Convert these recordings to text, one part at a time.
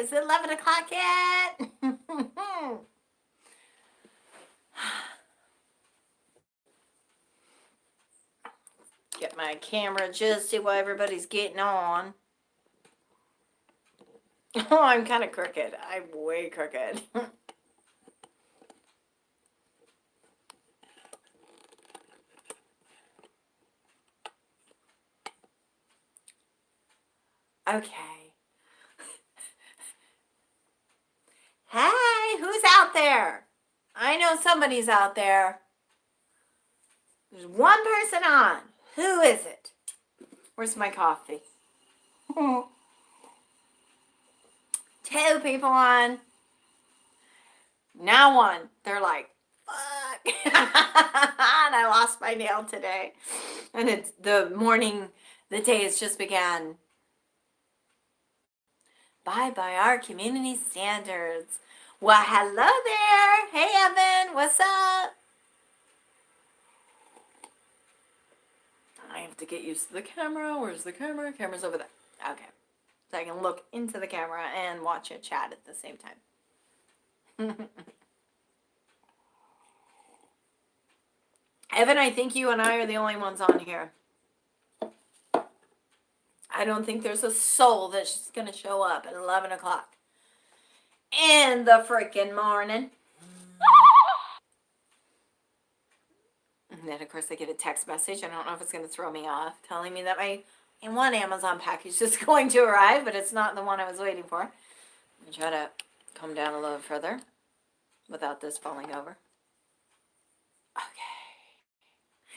Is it 11 o'clock yet? Get my camera adjusted while everybody's getting on. Oh, I'm kind of crooked. I'm way crooked. Okay. Hey, who's out there? I know somebody's out there. There's one person on. Who is it? Where's my coffee? 2 people on. Now 1. They're like, fuck. And I lost my nail today. And it's the morning, the day has just began. Bye our community standards. Well, hello there. Hey, Evan. What's up? I have to get used to the camera. Where's the camera? Camera's over there. Okay. So I can look into the camera and watch a chat at the same time. Evan, I think you and I are the only ones on here. I don't think there's a soul that's going to show up at 11 o'clock in the freaking morning. And then, of course, I get a text message. I don't know if it's going to throw me off, telling me that my one Amazon package is going to arrive, but it's not the one I was waiting for. Let me try to come down a little further without this falling over. Okay.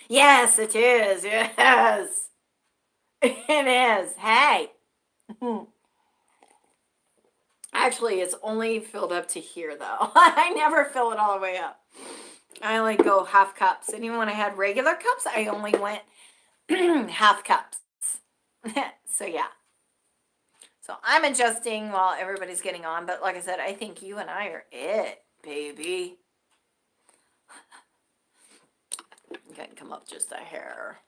Yes, it is. Yes. It is. Hey. Actually, it's only filled up to here, though. I never fill it all the way up. I only go half cups. And even when I had regular cups, I only went half cups. So, yeah. So, I'm adjusting while everybody's getting on. But like I said, I think you and I are it, baby. I can come up just a hair.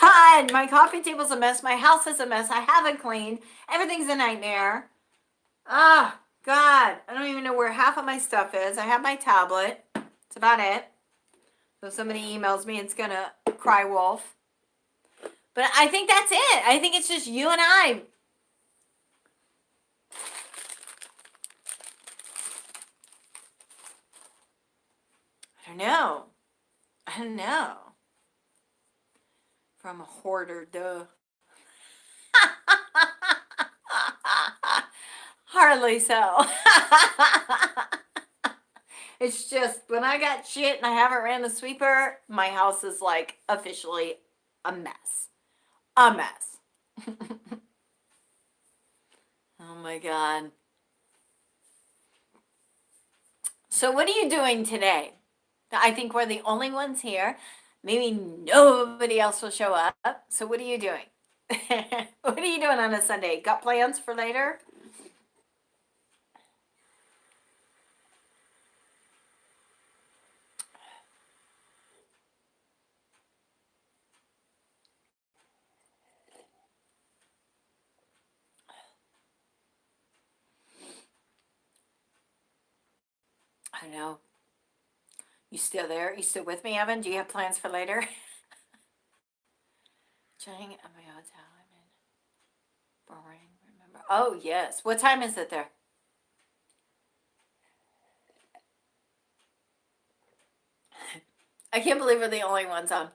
God, my coffee table's a mess. My house is a mess. I haven't cleaned. Everything's a nightmare. Ah, God. I don't even know where half of my stuff is. I have my tablet. That's about it. So if somebody emails me, it's going to cry wolf. But I think that's it. I think it's just you and I. I don't know. From a hoarder, duh. Hardly so. It's just when I got shit and I haven't ran the sweeper, my house is like officially a mess. A mess. Oh my God. So what are you doing today? I think we're the only ones here. Maybe nobody else will show up. So what are you doing? What are you doing on a Sunday? Got plans for later? I know. You still there? You still with me, Evan? Do you have plans for later? Chilling at my hotel. I'm in Bahrain, remember? Oh, yes. What time is it there? I can't believe we're the only ones on.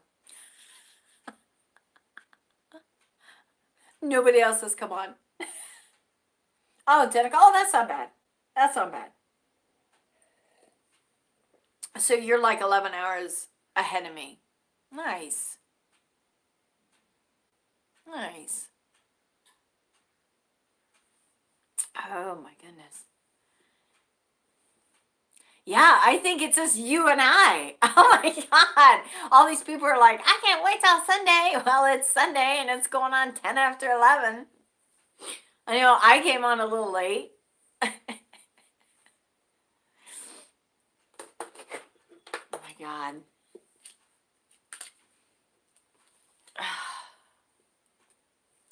Nobody else has come on. Oh, 10 o'clock. Oh, that's not bad. That's not bad. So you're like 11 hours ahead of me. Nice. Nice. Oh, my goodness. Yeah, I think it's just you and I. Oh, my God. All these people are like, I can't wait till Sunday. Well, it's Sunday, and it's going on 10 after 11. I know I came on a little late. Oh, my God.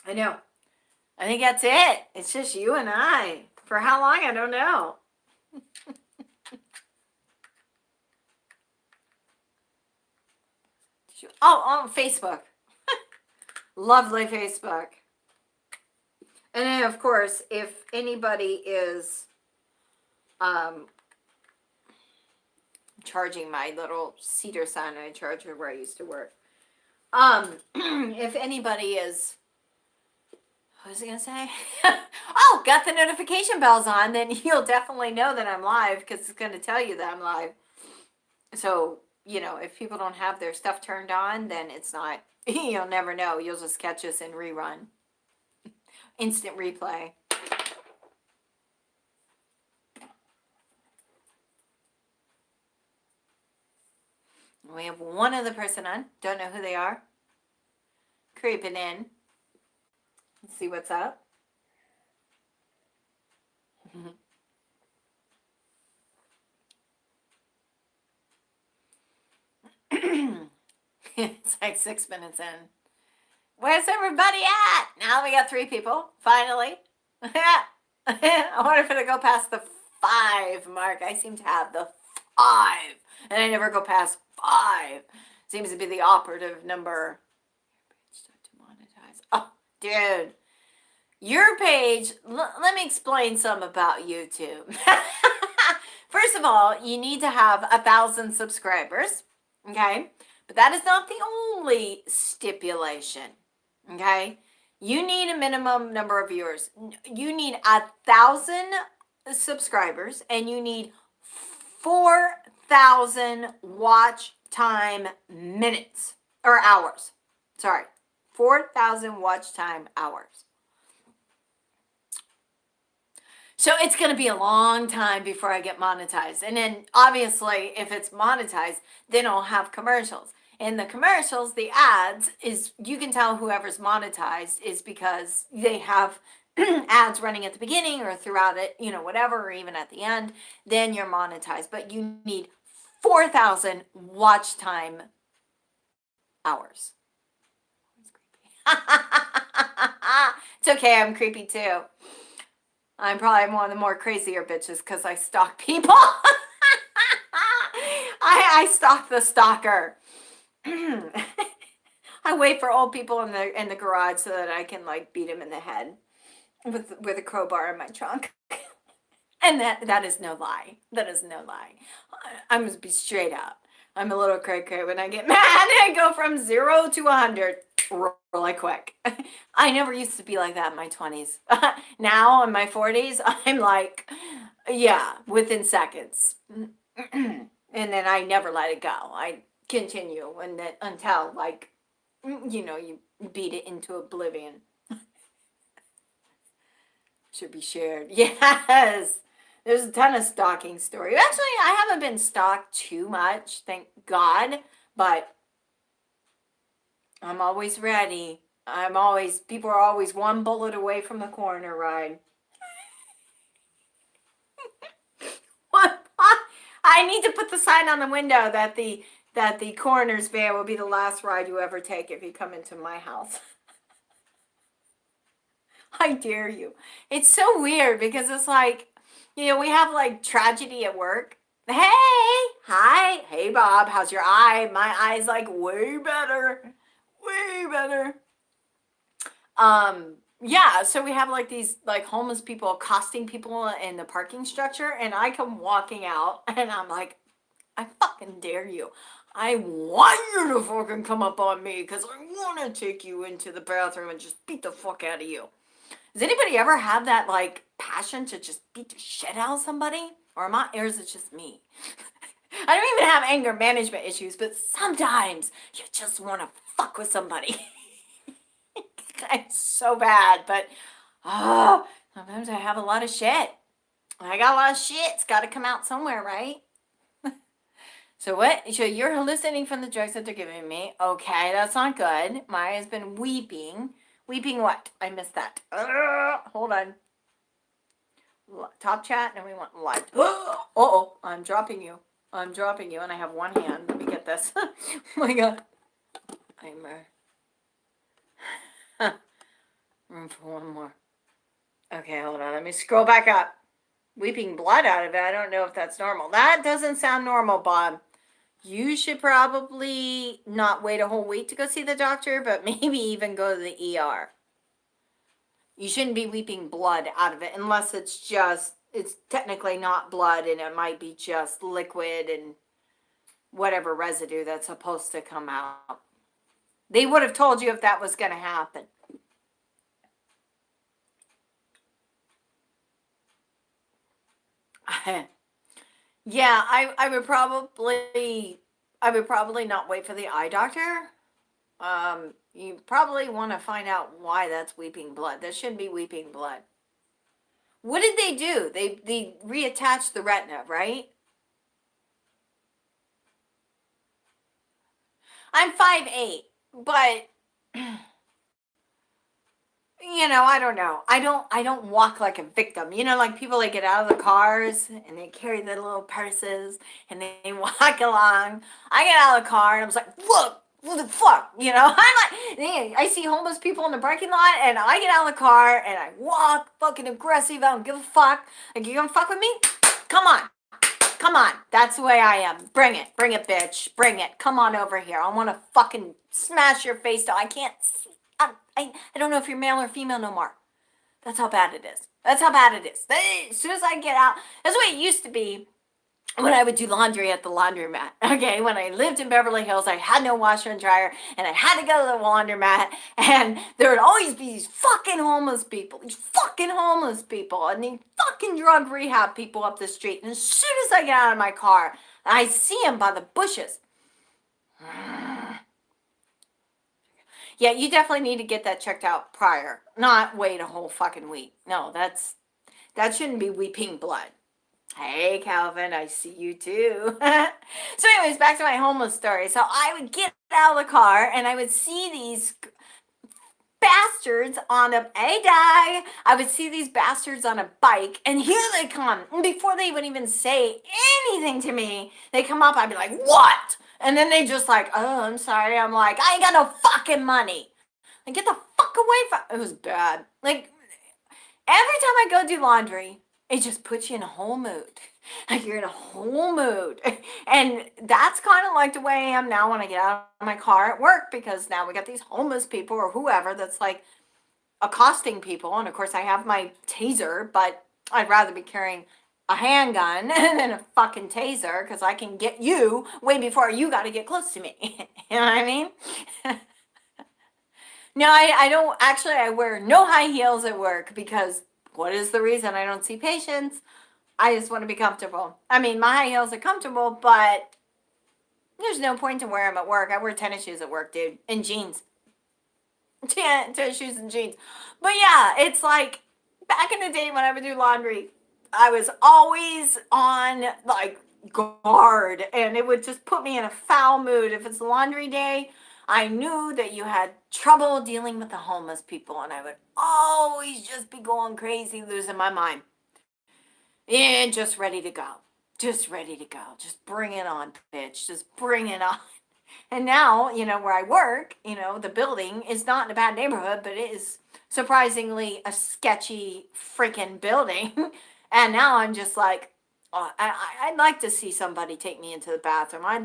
I know. I think that's it. It's just you and I. For how long? I don't know. On Facebook. Lovely Facebook. And then, of course, if anybody is charging my little cedar cyanide charger where I used to work. If anybody is, what was I gonna say? Oh, got the notification bells on, then you'll definitely know that I'm live because it's gonna tell you that I'm live. So, you know, if people don't have their stuff turned on, then it's not, you'll never know. You'll just catch us in rerun. Instant replay. We have one other person on. Don't know who they are. Creeping in. Let's see what's up. It's like 6 minutes in. Where's everybody at? Now we got 3 people. Finally. I wonder if it'll go past the 5 mark. I seem to have the 5. And I never go past 5. Seems to be the operative number. Oh, dude. Your page, let me explain some about YouTube. First of all, you need to have 1,000 subscribers. Okay? But that is not the only stipulation. Okay? You need a minimum number of viewers. You need 1,000 subscribers and you need 4,000 watch time minutes or hours. Sorry. 4,000 watch time hours. So it's going to be a long time before I get monetized. And then obviously if it's monetized, then I'll have commercials. In the commercials, the ads is, you can tell whoever's monetized is because they have ads running at the beginning or throughout it, you know, whatever, or even at the end, then you're monetized. But you need 4,000 watch time hours. It's okay, I'm creepy too. I'm probably one of the more crazier bitches because I stalk people. I stalk the stalker. I wait for old people in the garage so that I can like beat them in the head with a crowbar in my trunk. And that is no lie. That is no lie. I'm gonna be straight up. I'm a little cray-cray when I get mad. I go from 0 to 100 really quick. I never used to be like that in my 20s. Now in my 40s, I'm like, yeah, within seconds. And then I never let it go. I continue until like, you know, you beat it into oblivion. Should be shared. Yes. There's a ton of stalking stories. Actually, I haven't been stalked too much, thank God, but I'm always ready. People are always one bullet away from the coroner ride. I need to put the sign on the window that the coroner's van will be the last ride you ever take if you come into my house. I dare you. It's so weird because it's like, you know, we have like tragedy at work. Hey, hi, hey Bob, how's your eye? My eye's like way better. Way better. Yeah, so we have like these like homeless people accosting people in the parking structure, and I come walking out and I'm like, I fucking dare you. I want you to fucking come up on me because I want to take you into the bathroom and just beat the fuck out of you. Does anybody ever have that like passion to just beat the shit out of somebody? Or is it just me? I don't even have anger management issues, but sometimes you just want to fuck with somebody. It's so bad, but sometimes I have a lot of shit. I got a lot of shit. It's got to come out somewhere, right? So what? So you're hallucinating from the drugs that they're giving me. Okay, that's not good. Maya's been weeping. Weeping what? I missed that. Hold on. Top chat, and we want live. Uh-oh, I'm dropping you. I'm dropping you, and I have one hand. Let me get this. Oh my God. Room for one more. Okay, hold on. Let me scroll back up. Weeping blood out of it. I don't know if that's normal. That doesn't sound normal, Bob. You should probably not wait a whole week to go see the doctor, but maybe even go to the ER. You shouldn't be weeping blood out of it unless it's technically not blood and it might be just liquid and whatever residue that's supposed to come out. They would have told you if that was going to happen. Yeah, I would probably not wait for the eye doctor. You probably want to find out why that's weeping blood. That shouldn't be weeping blood. What did they do? They reattached the retina, right? I'm 5'8", but I don't know. I don't walk like a victim. Like people that get out of the cars and they carry their little purses and they walk along. I get out of the car and I was like, look, what the fuck? I'm like, I see homeless people in the parking lot and I get out of the car and I walk fucking aggressive. I don't give a fuck. Like, you gonna fuck with me? Come on. Come on. That's the way I am. Bring it, bitch. Bring it. Come on over here. I want to fucking smash your face down. I can't. I don't know if you're male or female no more. That's how bad it is. As soon as I get out, that's the way it used to be when I would do laundry at the laundromat. Okay, when I lived in Beverly Hills, I had no washer and dryer, and I had to go to the laundromat, and there would always be these fucking homeless people, and these fucking drug rehab people up the street. And as soon as I get out of my car, I see them by the bushes. Yeah, you definitely need to get that checked out prior, not wait a whole fucking week. No, that shouldn't be weeping blood. Hey, Calvin, I see you too. So anyways, back to my homeless story. So I would get out of the car and I would see these bastards on I would see these bastards on a bike, and here they come. And before they would even say anything to me, they come up, I'd be like, what? And then they just like, oh, I'm sorry. I'm like, I ain't got no fucking money. Like, get the fuck away from. It was bad. Like, every time I go do laundry, it just puts you in a whole mood. Like, you're in a whole mood. And that's kind of like the way I am now when I get out of my car at work, because now we got these homeless people or whoever that's like accosting people. And of course, I have my taser, but I'd rather be carrying a handgun than a fucking taser, because I can get you way before you got to get close to me. You know what I mean? No, I don't. Actually, I wear no high heels at work because what is the reason? I don't see patients. I just want to be comfortable. I mean, my high heels are comfortable, but there's no point to wear them at work. I wear tennis shoes at work, dude, and jeans. Tennis shoes and jeans. But yeah, it's like back in the day when I would do laundry, I was always on like guard, and it would just put me in a foul mood. If it's laundry day, I knew that you had trouble dealing with the homeless people, and I would always just be going crazy, losing my mind. And just ready to go. Just ready to go. Just bring it on, bitch. Just bring it on. And now, where I work, the building is not in a bad neighborhood, but it is surprisingly a sketchy freaking building. And now I'm just like, oh, I'd like to see somebody take me into the bathroom. I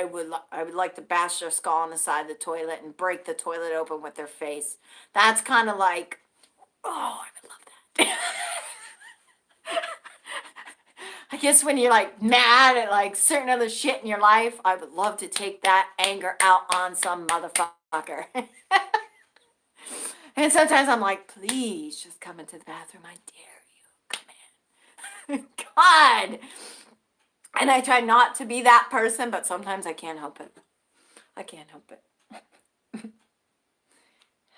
would like to bash their skull on the side of the toilet and break the toilet open with their face. That's kind of like, oh, I would love that. I guess when you're like mad at like certain other shit in your life, I would love to take that anger out on some motherfucker. And sometimes I'm like, please just come into the bathroom. I dare you. Come in. God. And I try not to be that person, but sometimes I can't help it. I can't help it.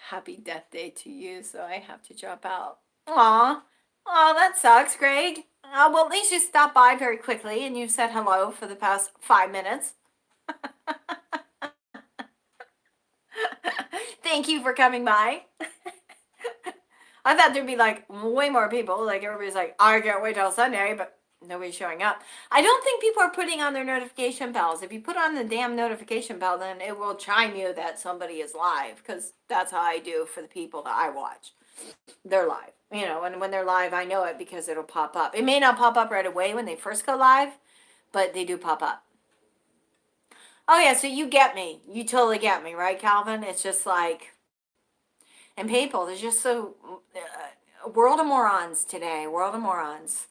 Happy death day to you, so I have to drop out. Aw. Oh, that sucks, Greg. Well, at least you stopped by very quickly and you said hello for the past 5 minutes. Thank you for coming by. I thought there'd be like way more people. Like everybody's like, I can't wait till Sunday, but Nobody's showing up. I don't think people are putting on their notification bells. If you put on the damn notification bell, then it will chime you that somebody is live, because that's how I do for the people that I watch. They're live. And when they're live, I know it because it'll pop up. It may not pop up right away when they first go live, but they do pop up. Oh, yeah, so you get me. You totally get me, right, Calvin? It's just like, and people, they're just so, world of morons today, world of morons.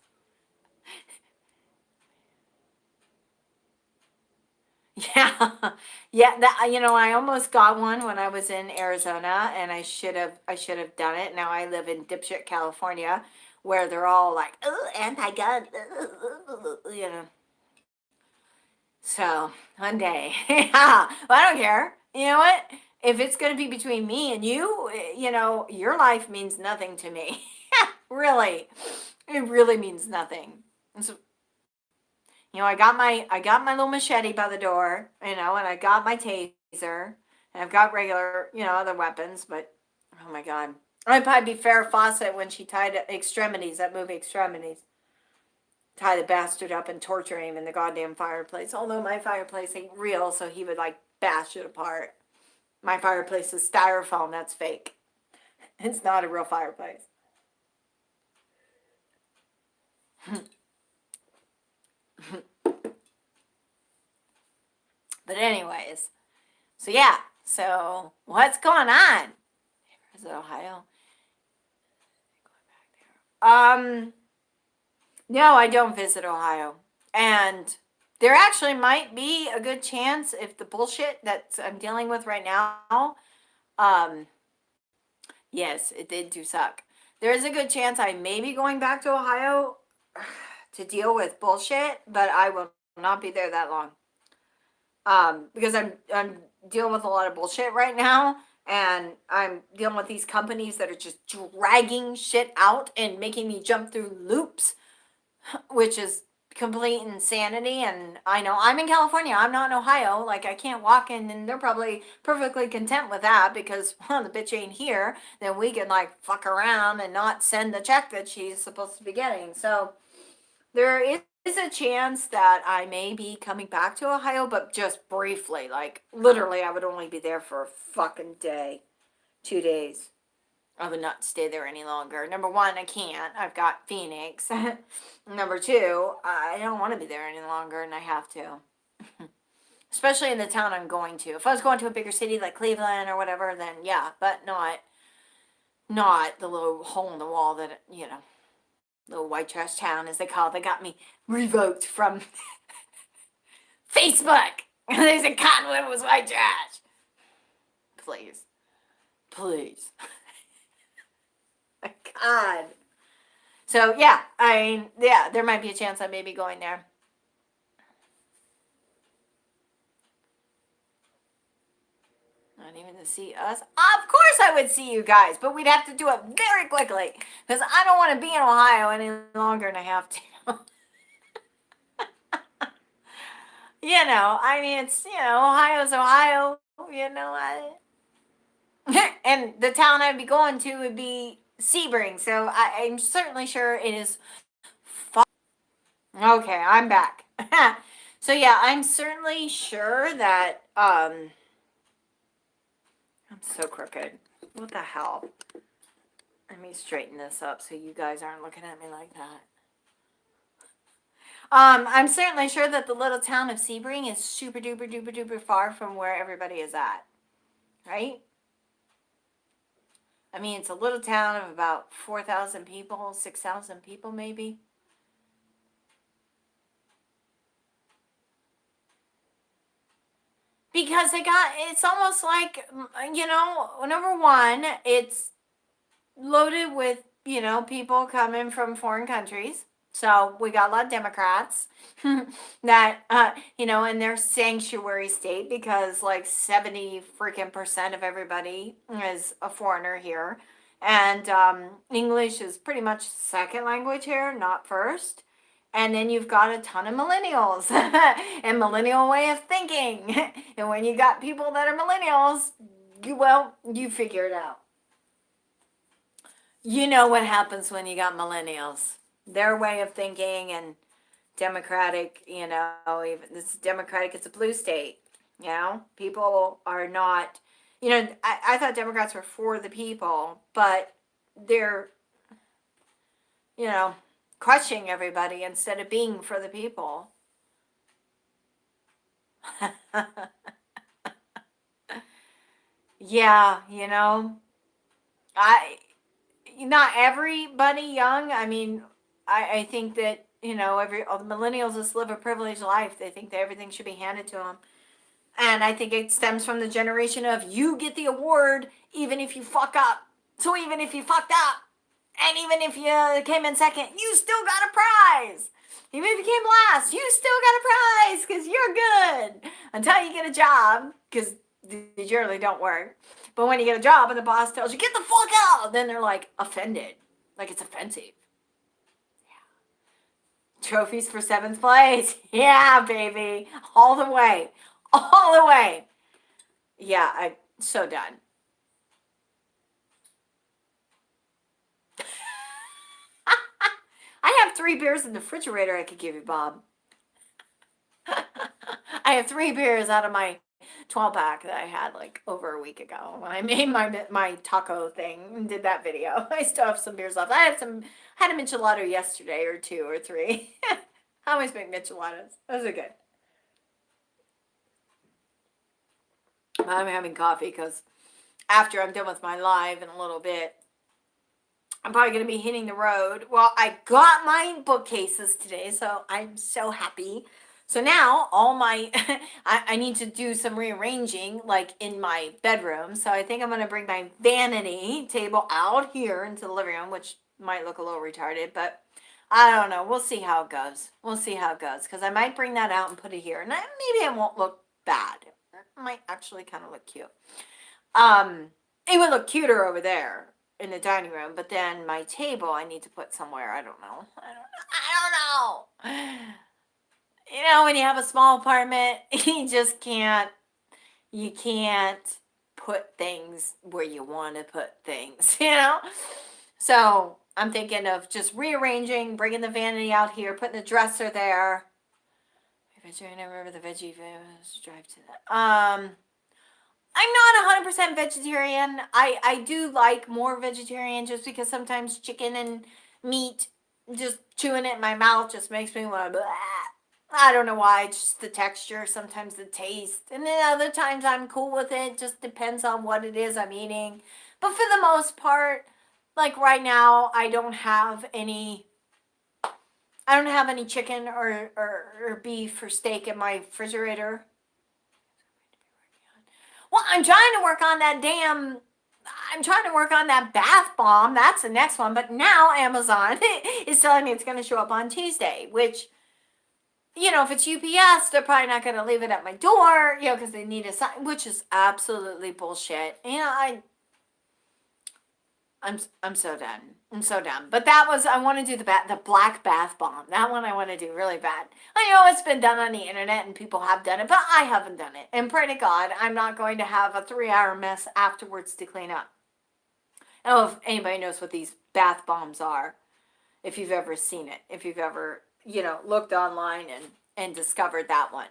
Yeah, yeah. That I almost got one when I was in Arizona, and I should have done it. Now I live in dipshit California, where they're all like, "Oh, anti-gun," So one day, yeah. Well, I don't care. You know what? If it's gonna be between me and you, your life means nothing to me. Really, it really means nothing. So, I got my little machete by the door, and I got my taser, and I've got regular, other weapons, but oh my God. I'd probably be Farrah Fawcett when she tied Extremities, that movie Extremities. Tie the bastard up and torture him in the goddamn fireplace. Although my fireplace ain't real, so he would like bash it apart. My fireplace is styrofoam, that's fake. It's not a real fireplace. But anyways, so yeah, so what's going on? Is it Ohio? No, I don't visit Ohio. And there actually might be a good chance, if the bullshit that I'm dealing with right now, um, yes, it did do suck. There is a good chance I may be going back to Ohio to deal with bullshit, but I will not be there that long. Because I'm dealing with a lot of bullshit right now, and I'm dealing with these companies that are just dragging shit out and making me jump through loops, which is complete insanity. And I know I'm in California, I'm not in Ohio. Like, I can't walk in, and they're probably perfectly content with that because, well, the bitch ain't here. Then we can like fuck around and not send the check that she's supposed to be getting. So there is a chance that I may be coming back to Ohio, but just briefly. Like, literally, I would only be there for a fucking day, 2 days. I would not stay there any longer. Number one, I can't. I've got Phoenix. Number two, I don't want to be there any longer, and I have to. Especially in the town I'm going to. If I was going to a bigger city like Cleveland or whatever, then yeah, but not the little hole in the wall that, little white trash town, as they call it. They got me revoked from Facebook. They said Cottonwood was white trash. Please. Please. My God. So yeah, there might be a chance I may be going there. Not even to see us. Of course I would see you guys, but we'd have to do it very quickly because I don't want to be in Ohio any longer than I have to. It's, Ohio's Ohio, and the town I'd be going to would be Sebring, so I'm certainly sure it is far. Okay, I'm back. So yeah, I'm certainly sure that, I'm so crooked. What the hell? Let me straighten this up so you guys aren't looking at me like that. I'm certainly sure that the little town of Sebring is super duper duper duper far from where everybody is at. Right? I mean, it's a little town of about 4,000 people, 6,000 people maybe. Because it's almost like, number one, it's loaded with, people coming from foreign countries. So we got a lot of Democrats that, in their sanctuary state, because like 70 freaking % of everybody is a foreigner here. And English is pretty much second language here, not first. And then you've got a ton of millennials and millennial way of thinking. And when you got people that are millennials, you figure it out. You know what happens when you got millennials. Their way of thinking, and Democratic, even this is Democratic, it's a blue state. People are not, I thought Democrats were for the people, but they're, you know, crushing everybody instead of being for the people. Yeah, I not everybody young. I mean, I think that all the millennials just live a privileged life. They think that everything should be handed to them, and I think it stems from the generation of you get the award even if you fuck up. So even if you fucked up, and even if you came in second, you still got a prize. Even if you came last, you still got a prize because you're good until you get a job, because they generally don't work. But when you get a job and the boss tells you, get the fuck out, then they're like offended. Like it's offensive. Trophies for seventh place. Yeah, baby. All the way. All the way. Yeah, I'm so done. I have 3 beers in the refrigerator I could give you, Bob. I have 3 beers out of my 12-pack that I had like over a week ago when I made my taco thing and did that video. I still have some beers left. I had a michelada yesterday, or 2 or 3. I always make micheladas. Those are good. I'm having coffee because after I'm done with my live in a little bit, I'm probably going to be hitting the road. Well, I got my bookcases today, so I'm so happy. So now all my, I need to do some rearranging like in my bedroom. So I think I'm going to bring my vanity table out here into the living room, which might look a little retarded, but I don't know. We'll see how it goes. We'll see how it goes, because I might bring that out and put it here. And maybe it won't look bad. It might actually kind of look cute. It would look cuter over there in the dining room, but then my table I need to put somewhere. I don't know. I don't know. When you have a small apartment, you can't put things where you want to put things, So I'm thinking of just rearranging, bringing the vanity out here, putting the dresser there. Vegetarian, I remember the veggie. Let's drive to that. I'm not 100% vegetarian. I do like more vegetarian just because sometimes chicken and meat, just chewing it in my mouth just makes me want to. I don't know why. It's just the texture, sometimes the taste, and then other times I'm cool with it. Just depends on what it is I'm eating. But for the most part, like right now, I don't have any chicken or beef or steak in my refrigerator. Well, I'm trying to work on that bath bomb. That's the next one. But now Amazon is telling me it's going to show up on Tuesday, which, if it's UPS, they're probably not going to leave it at my door, because they need a sign, which is absolutely bullshit. I'm so done. I'm so done. But I want to do the black bath bomb. That one I want to do really bad. I know it's been done on the internet and people have done it, but I haven't done it. And pray to God, I'm not going to have a 3-hour mess afterwards to clean up. I don't know if anybody knows what these bath bombs are, if you've ever seen it, if you've ever, looked online and discovered that one.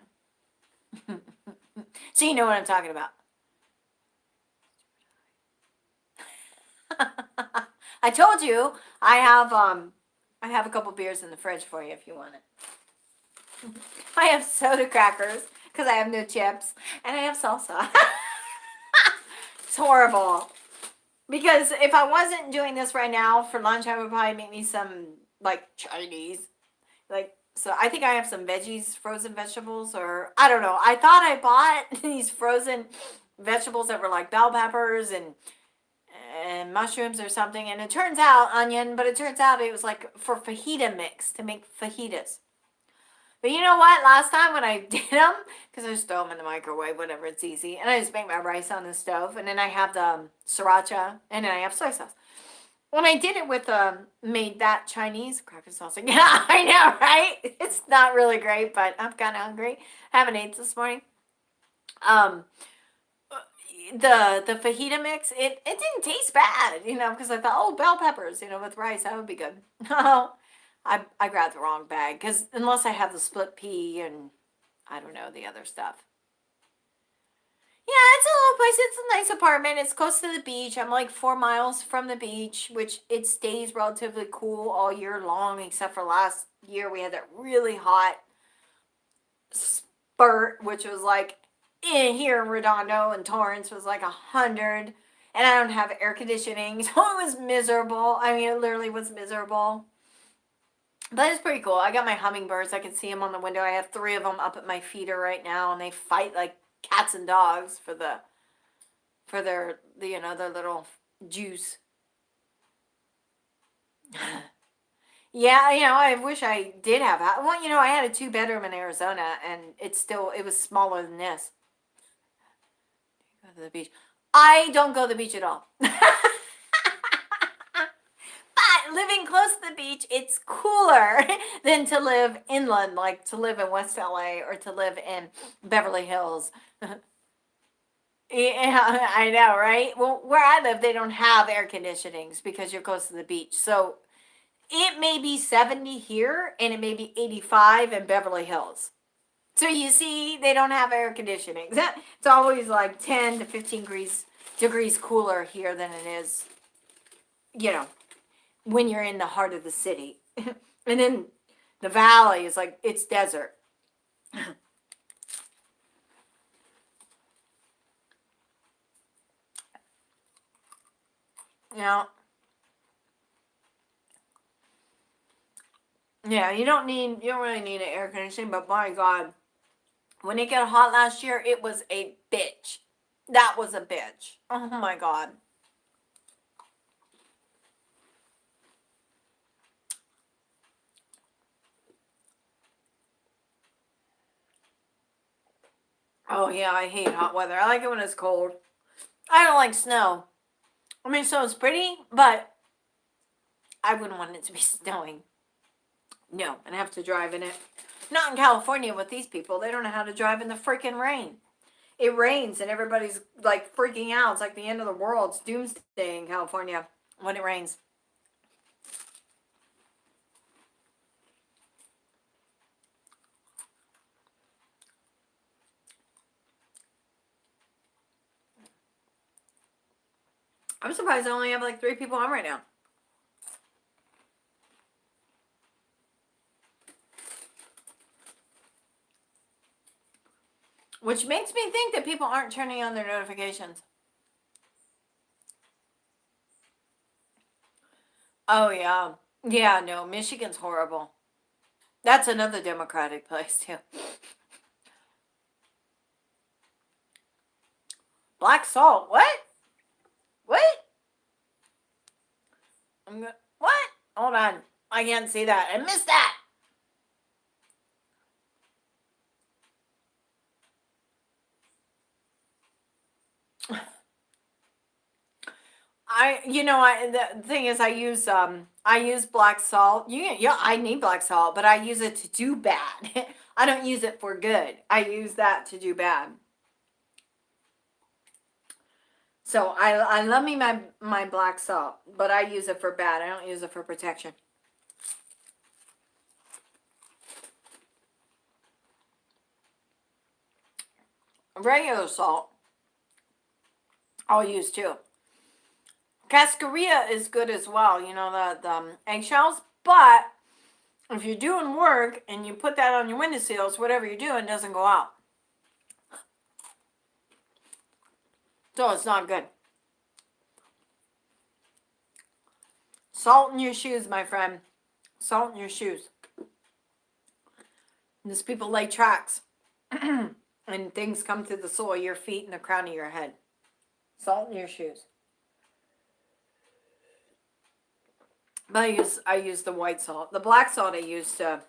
So you know what I'm talking about. I told you I have a couple beers in the fridge for you if you want it. I have soda crackers because I have no chips, and I have salsa. It's horrible. Because if I wasn't doing this right now for lunch, I would probably make me some like Chinese. So I think I have some veggies, frozen vegetables, or I don't know. I thought I bought these frozen vegetables that were like bell peppers and mushrooms or something, and it turns out it was like for fajita mix to make fajitas. But you know what? Last time when I did them, because I just throw them in the microwave, whatever, it's easy, and I just make my rice on the stove, and then I have the sriracha, and then I have soy sauce. When I did it with made that Chinese cracker sauce, yeah, I know, right? It's not really great, but I'm kind of hungry. I haven't ate this morning. The fajita mix, it didn't taste bad, because I thought, bell peppers, with rice, that would be good. No, I grabbed the wrong bag because unless I have the split pea and I don't know the other stuff. Yeah, it's a little place. It's a nice apartment. It's close to the beach. I'm like 4 miles from the beach, which it stays relatively cool all year long, except for last year we had that really hot spurt, which was like in here in Redondo, and Torrance was like 100, and I don't have air conditioning, so it was miserable. I mean, it literally was miserable. But it's pretty cool. I got my hummingbirds. I can see them on the window. I have 3 of them up at my feeder right now, and they fight like cats and dogs for their their little juice. Yeah, I wish I did have that. Well, I had a 2-bedroom in Arizona, and it was smaller than this. Go to the beach. I don't go to the beach at all. But living close to the beach, it's cooler than to live inland, like to live in West LA or to live in Beverly Hills. Yeah, I know, right? Well, where I live, they don't have air conditionings because you're close to the beach. So it may be 70 here and it may be 85 in Beverly Hills. So you see, they don't have air conditioning. It's always like 10 to 15 degrees cooler here than it is, when you're in the heart of the city. And then the valley is like, it's desert. Yeah, you don't really need an air conditioning, but my God, when it got hot last year, it was a bitch. That was a bitch. Oh my God. Oh yeah, I hate hot weather. I like it when it's cold. I don't like snow. I mean, snow is pretty, but I wouldn't want it to be snowing. No, and have to drive in it. Not in California with these people. They don't know how to drive in the freaking rain. It rains and everybody's like freaking out. It's like the end of the world. It's doomsday in California when it rains. I'm surprised I only have like 3 people on right now. Which makes me think that people aren't turning on their notifications. Oh, yeah. Yeah, no, Michigan's horrible. That's another Democratic place, too. Black salt. What? What? What? Hold on. I can't see that. I missed that. The thing is, I use black salt. Yeah, I need black salt, but I use it to do bad. I don't use it for good. I use that to do bad. So I love me my black salt, but I use it for bad. I don't use it for protection. Regular salt, I'll use too. Cascarilla is good as well. The eggshells, but if you're doing work and you put that on your windowsills, whatever you're doing doesn't go out. So it's not good. Salt in your shoes, my friend. Salt in your shoes. These people lay tracks. And things come through the sole of your feet and the crown of your head. Salt in your shoes. But I use the white salt. The black salt I use to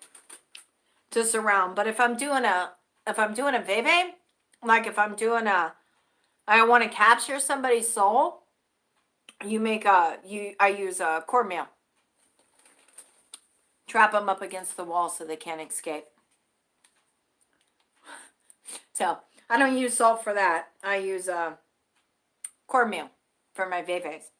surround. But if I'm doing a veve, like if I'm doing I want to capture somebody's soul, I use cornmeal. Trap them up against the wall so they can't escape. So I don't use salt for that. I use cornmeal for my veves.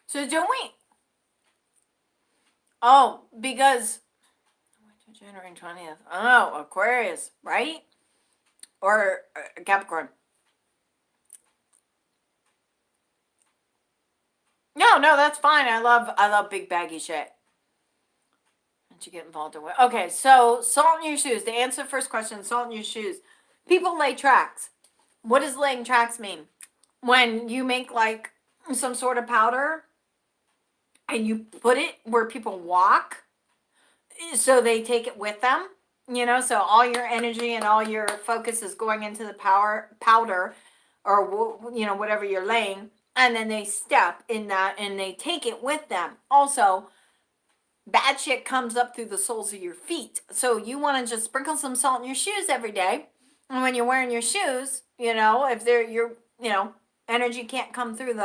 So don't we? Oh, because January 20th. Oh, Aquarius, right? Or Capricorn. No, that's fine. I love big baggy shit. Don't you get involved in what? Okay, so salt in your shoes. To answer the first question, salt in your shoes. People lay tracks. What does laying tracks mean? When you make like some sort of powder and you put it where people walk, so they take it with them, so all your energy and all your focus is going into the powder, or whatever you're laying, and then they step in that and they take it with them. Also, bad shit comes up through the soles of your feet, so you want to just sprinkle some salt in your shoes every day. And when you're wearing your shoes, if your energy can't come through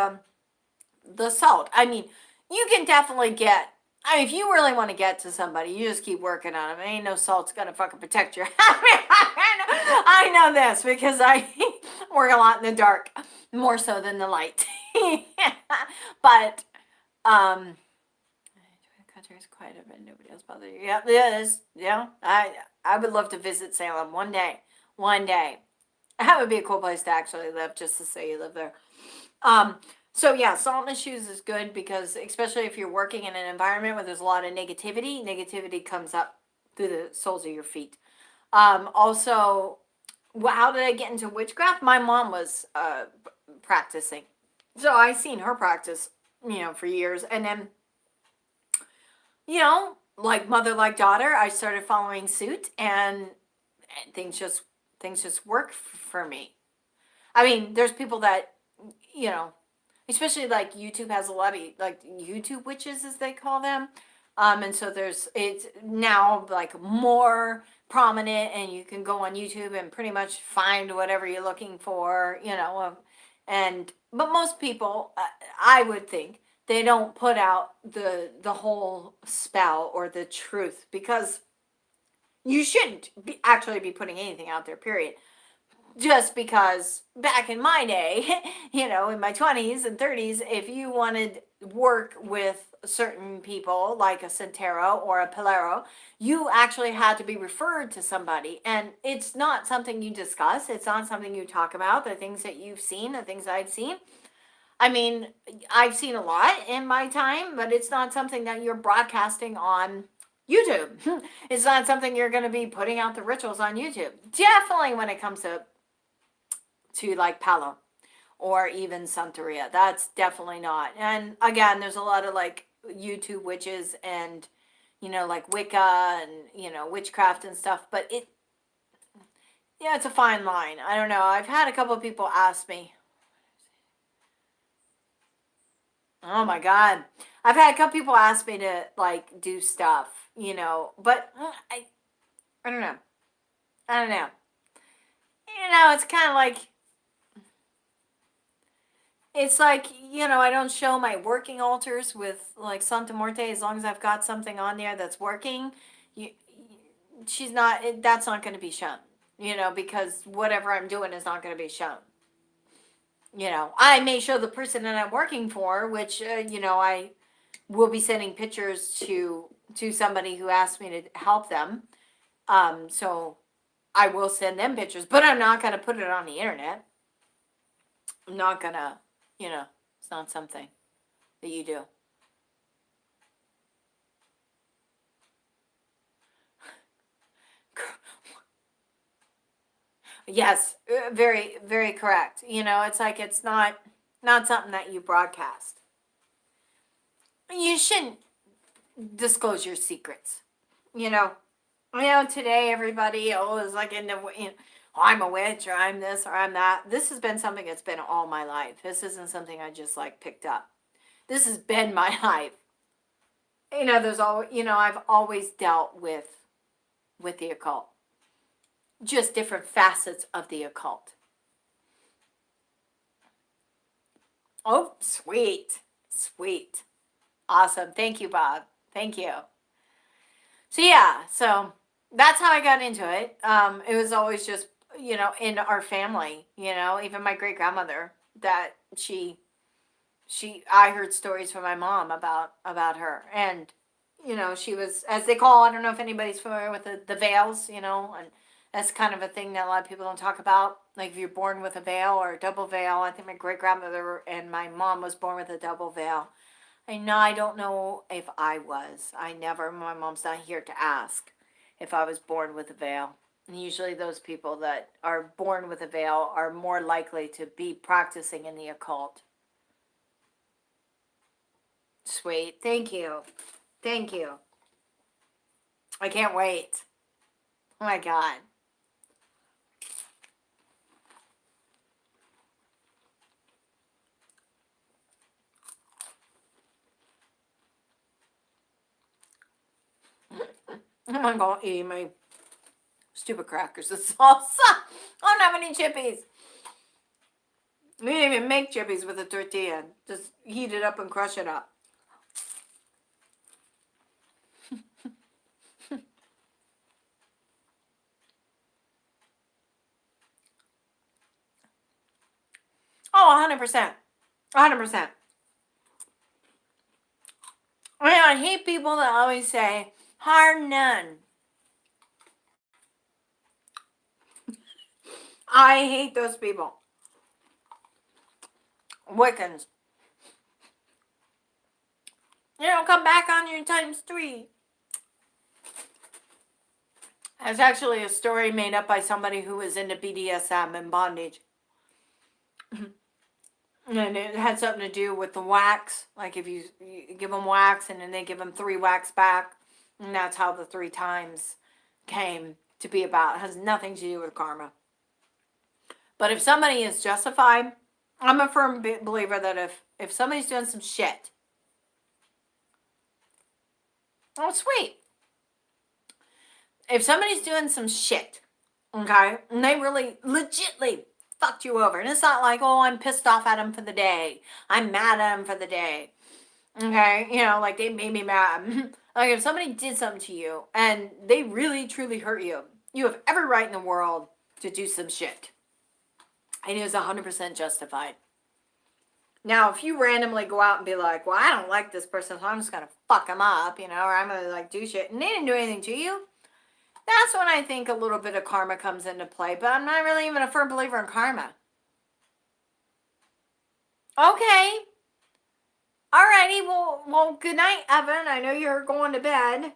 the salt. I mean, you can definitely get. I mean, if you really want to get to somebody, you just keep working on them. Ain't no salt's gonna fucking protect you. I know this because I work a lot in the dark, more so than the light. But country is quite a bit. Nobody else bother you. Yeah, it is. Yeah, I would love to visit Salem one day. One day, that would be a cool place to actually live, just to say you live there. So yeah, salt in the shoes is good because especially if you're working in an environment where there's a lot of negativity comes up through the soles of your feet. Also, how did I get into witchcraft? My mom was practicing, so I seen her practice, for years, and then, like mother like daughter, I started following suit, and things just work for me. I mean, there's people that, especially like YouTube has a lot of like YouTube witches, as they call them. And so it's now like more prominent, and you can go on YouTube and pretty much find whatever you're looking for, but most people, I would think, they don't put out the whole spell or the truth, because you shouldn't actually be putting anything out there, period. Just because back in my day, in my 20s and 30s, if you wanted work with certain people like a Centero or a Pelero, you actually had to be referred to somebody. And it's not something you discuss. It's not something you talk about. The things that you've seen, the things I've seen. I mean, I've seen a lot in my time, but it's not something that you're broadcasting on YouTube. It's not something you're going to be putting out the rituals on YouTube. Definitely when it comes to like Palo or even Santeria. That's definitely not. And again, there's a lot of like YouTube witches and, like Wicca and, witchcraft and stuff. But it's a fine line. I don't know. I've had a couple of people ask me. Oh my God. I've had a couple people ask me to like do stuff, but I don't know. I don't know. It's kind of like, it's like, I don't show my working altars with like Santa Muerte as long as I've got something on there that's working. That's not going to be shown, because whatever I'm doing is not going to be shown. I may show the person that I'm working for, which, I will be sending pictures to somebody who asked me to help them. So I will send them pictures, but I'm not going to put it on the internet. I'm not going to, it's not something that you do. Yes, very, very correct. It's like it's not something that you broadcast. You shouldn't disclose your secrets. Today everybody is like into, I'm a witch, or I'm this, or I'm that. This has been something that's been all my life. This isn't something I just like picked up. This has been my life. There's always, I've always dealt with the occult. Just different facets of the occult. Oh, sweet. Sweet. Awesome. Thank you, Bob. Thank you. So yeah, so that's how I got into it. It was always just, in our family, even my great grandmother, that she I heard stories from my mom about her, and you know, she was, as they call, I don't know if anybody's familiar with the veils, you know, and that's kind of a thing that a lot of people don't talk about. Like if you're born with a veil or a double veil, I think my great grandmother and my mom was born with a double veil. I don't know if I was. My mom's not here to ask if I was born with a veil. And usually those people that are born with a veil are more likely to be practicing in the occult. Sweet. Thank you. Thank you. I can't wait. Oh my God. I'm going to eat my stupid crackers with salsa. I don't have any chippies. We didn't even make chippies with a tortilla. Just heat it up and crush it up. Oh, 100%. 100%. I hate people that always say, hard none. I hate those people. Wiccans. You know, come back on your ×3. It's actually a story made up by somebody who was into BDSM and bondage. And it had something to do with the wax. Like if you give them wax and then they give them 3 wax back. And that's how the 3 times came to be about. It has nothing to do with karma. But if somebody is justified, I'm a firm believer that if somebody's doing some shit. Oh, sweet. If somebody's doing some shit, okay, and they really legitly fucked you over, and it's not like, oh, I'm pissed off at them for the day, I'm mad at them for the day, okay, you know, like they made me mad. Like if somebody did something to you and they really truly hurt you, you have every right in the world to do some shit, and it was 100% justified. Now, if you randomly go out and be like, well, I don't like this person, so I'm just gonna fuck them up, you know, or I'm gonna like do shit, and they didn't do anything to you, that's when I think a little bit of karma comes into play. But I'm not really even a firm believer in karma. Okay. Alrighty. Well, good night, Evan. I know you're going to bed.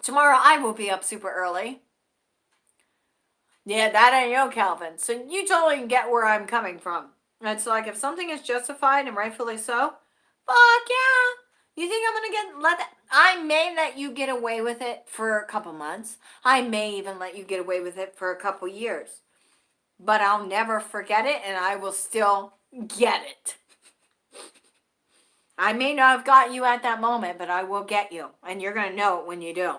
Tomorrow I will be up super early. Yeah, that I know, Calvin. So you totally get where I'm coming from. It's like if something is justified and rightfully so, fuck yeah. You think I'm gonna I may let you get away with it for a couple months. I may even let you get away with it for a couple years. But I'll never forget it, and I will still get it. I may not have got you at that moment, but I will get you, and you're going to know it when you do.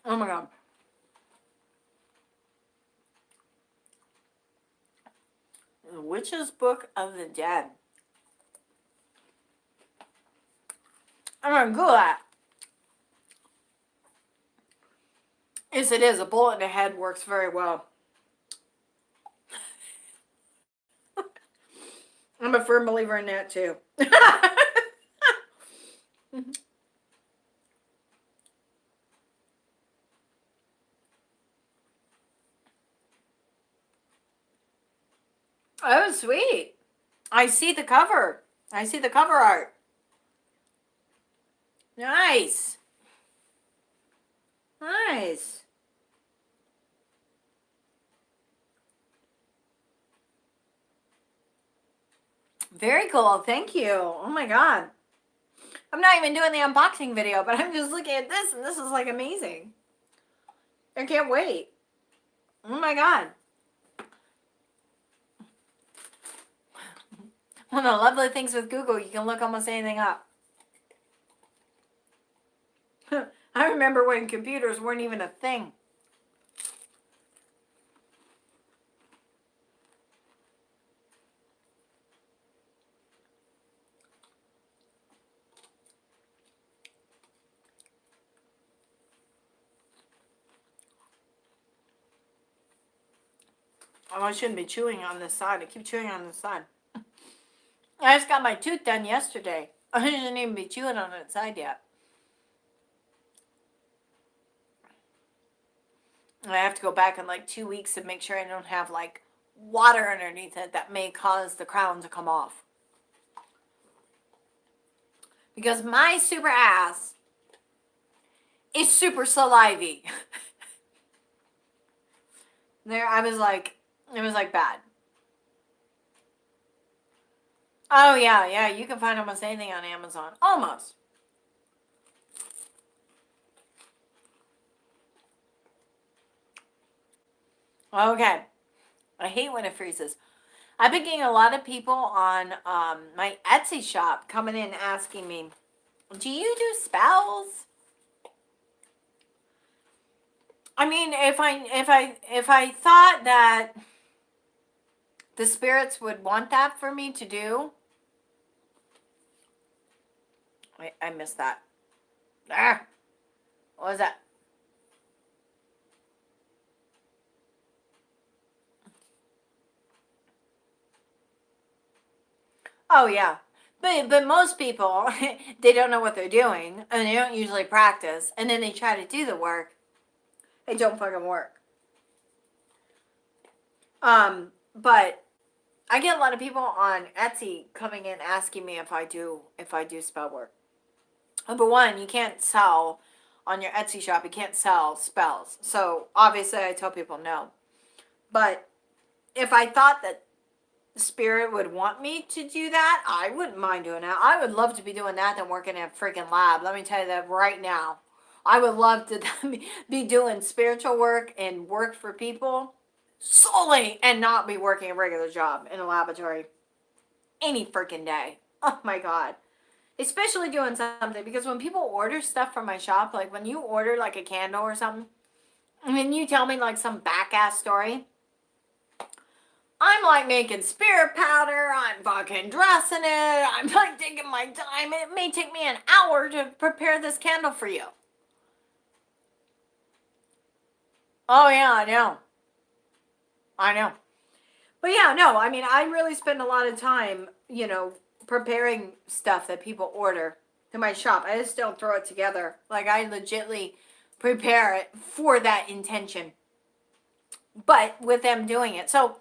Oh my God. The Witch's Book of the Dead. I'm going to Google that. Yes, it is. A bullet in the head works very well. I'm a firm believer in that too. Oh, sweet. I see the cover. I see the cover art. Nice. Nice. Very cool. Thank you. Oh my God. I'm not even doing the unboxing video, but I'm just looking at this, and this is like amazing. I can't wait. Oh my God. One of the lovely things with Google, you can look almost anything up. I remember when computers weren't even a thing. I shouldn't be chewing on this side. I keep chewing on this side. I just got my tooth done yesterday. I shouldn't even be chewing on that side yet. I have to go back in like 2 weeks and make sure I don't have like water underneath it that may cause the crown to come off. Because my super ass is super salivy. There, I was like, it was like bad. Oh yeah, you can find almost anything on Amazon. Almost. Okay. I hate when it freezes. I've been getting a lot of people on my Etsy shop coming in asking me, do you do spells? I mean, if I thought that the spirits would want that for me to do, I missed that. Ah, what was that? Oh yeah. But most people, they don't know what they're doing, and they don't usually practice, and then they try to do the work. It don't fucking work. But I get a lot of people on Etsy coming in asking me if I do spell work. Number one, you can't sell on your Etsy shop. You can't sell spells. So obviously, I tell people no. But if I thought that Spirit would want me to do that, I wouldn't mind doing that. I would love to be doing that than working in a freaking lab. Let me tell you that right now. I would love to be doing spiritual work and work for people solely and not be working a regular job in a laboratory any freaking day. Oh my God. Especially doing something, because when people order stuff from my shop, like when you order like a candle or something, and then you tell me like some back ass story, I'm like making spirit powder, I'm fucking dressing it, I'm like taking my time. It may take me an hour to prepare this candle for you. Oh yeah, I know. I know. But yeah, no, I mean, I really spend a lot of time, preparing stuff that people order to my shop. I just don't throw it together. Like, I legitly prepare it for that intention, but with them doing it. So,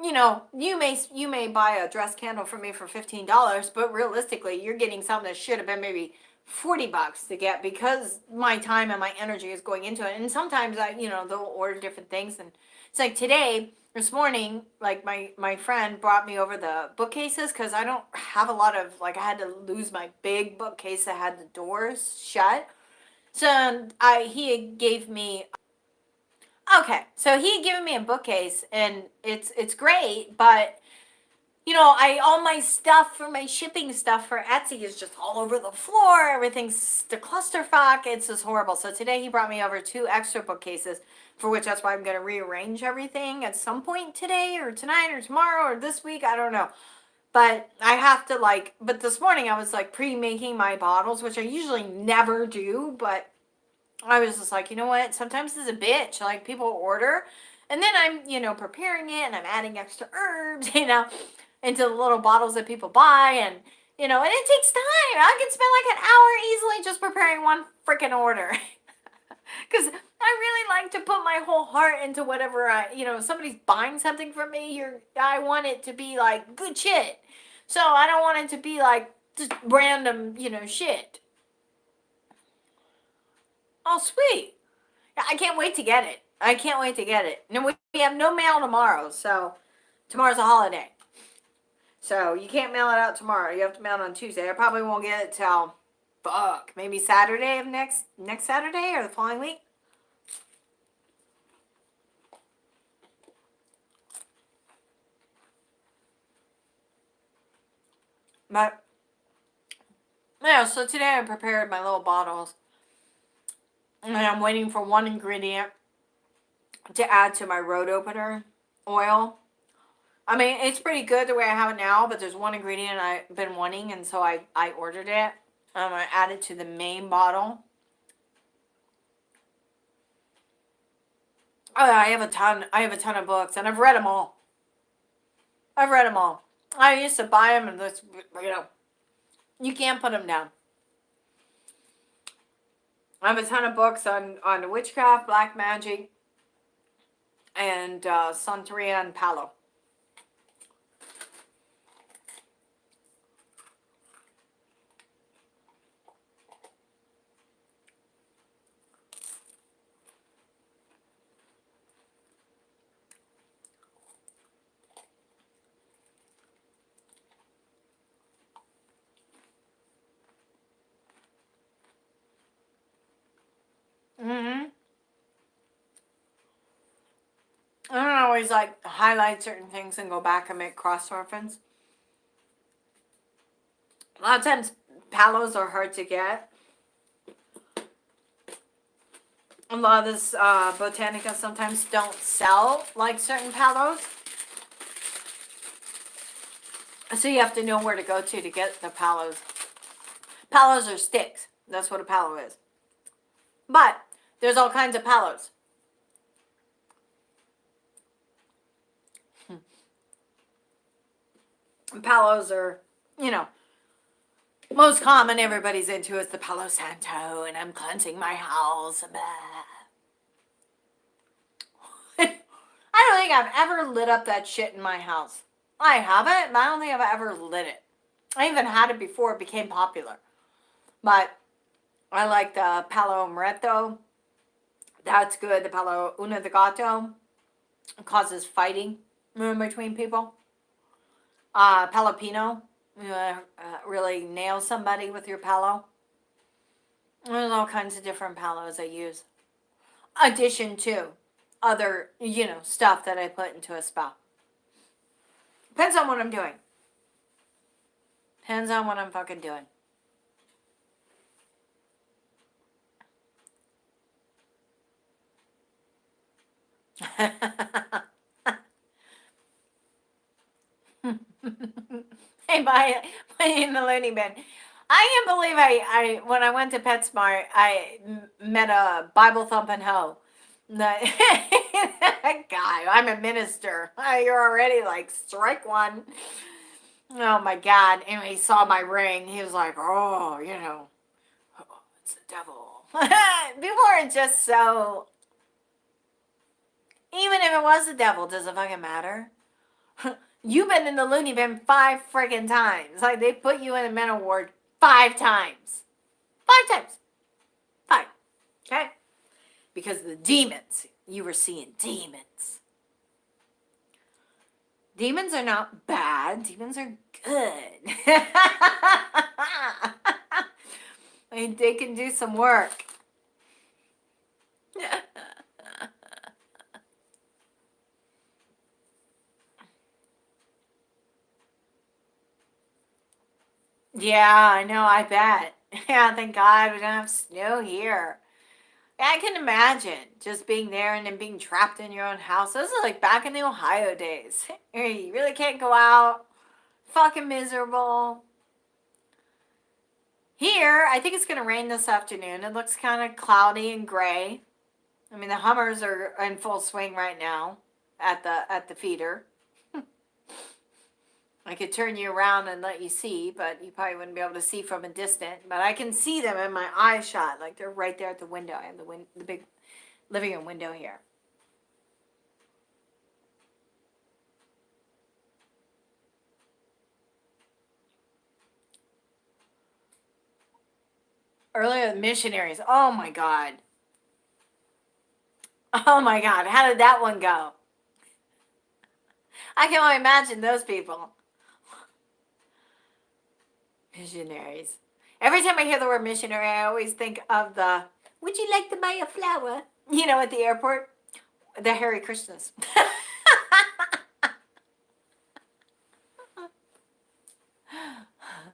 you may buy a dress candle from me for $15, but realistically, you're getting something that should have been maybe $40 to get, because my time and my energy is going into it. And sometimes they'll order different things, and it's like this morning, like my friend brought me over the bookcases, because I don't have a lot of, like, I had to lose my big bookcase that had the doors shut. So he gave me. Okay, so he had given me a bookcase, and it's great, but all my stuff for my shipping stuff for Etsy is just all over the floor. Everything's the clusterfuck. It's just horrible. So today he brought me over 2 extra bookcases, for which that's why I'm going to rearrange everything at some point today or tonight or tomorrow or this week. I don't know. But I have to but this morning I was pre-making my bottles, which I usually never do, but I was just like, you know what? Sometimes it's a bitch. Like, people order, and then I'm, preparing it, and I'm adding extra herbs, into the little bottles that people buy, and and it takes time. I can spend like an hour easily just preparing one freaking order. Because I really like to put my whole heart into whatever if somebody's buying something from me, I want it to be like good shit. So I don't want it to be like just random, shit. Oh, sweet. I can't wait to get it. I can't wait to get it. And we have no mail tomorrow, so tomorrow's a holiday. So you can't mail it out tomorrow. You have to mail it on Tuesday. I probably won't get it till maybe Saturday of next Saturday or the following week. But yeah, so today I prepared my little bottles, and I'm waiting for one ingredient to add to my road opener oil. I mean, it's pretty good the way I have it now, but there's one ingredient I've been wanting, and so I ordered it. I'm going to add it to the main bottle. Oh, I have a ton. I have a ton of books, and I've read them all. I've read them all. I used to buy them, and this, you can't put them down. I have a ton of books on witchcraft, black magic, and Santeria and Palo. Mm-hmm. I don't always like highlight certain things and go back and make cross reference. A lot of times, palos are hard to get. A lot of this Botanica sometimes don't sell like certain palos. So you have to know where to go to get the palos. Palos are sticks. That's what a palo is. But there's all kinds of palos. And palos are, most common everybody's into is the Palo Santo, and I'm cleansing my house. I don't think I've ever lit up that shit in my house. I haven't, but I don't think I've ever lit it. I even had it before it became popular. But I like the Palo Amaretto. That's good. The Palo Una de Gato causes fighting between people. Palo Pino. Really nail somebody with your palo. There's all kinds of different palos I use. Addition to other, stuff that I put into a spell. Depends on what I'm doing. Depends on what I'm fucking doing. Hey, buy in the loony bin. I can't believe I when I went to PetSmart, I met a Bible thumping hoe. That guy, I'm a minister. You're already like strike one. Oh my God. And he saw my ring. He was like, oh, it's the devil. People are just so, even if it was the devil, does it fucking matter? You've been in the loony bin 5 friggin' times. Like, they put you in a mental ward 5 times. 5 times. 5. Okay? Because the demons, you were seeing demons. Demons are not bad. Demons are good. They can do some work. Yeah, I know, I bet. Yeah, thank God we don't have snow here. I can imagine just being there and then being trapped in your own house. This is like back in the Ohio days. You really can't go out. Fucking miserable. Here, I think it's going to rain this afternoon. It looks kind of cloudy and gray. I mean, the Hummers are in full swing right now at the feeder. I could turn you around and let you see, but you probably wouldn't be able to see from a distance. But I can see them in my eye shot, like they're right there at the window. I have the big living room window here. Earlier, the missionaries. Oh my God. Oh my God. How did that one go? I can only imagine those people. Missionaries. Every time I hear the word missionary, I always think of the, would you like to buy a flower? At the airport. The Hare Krishnas.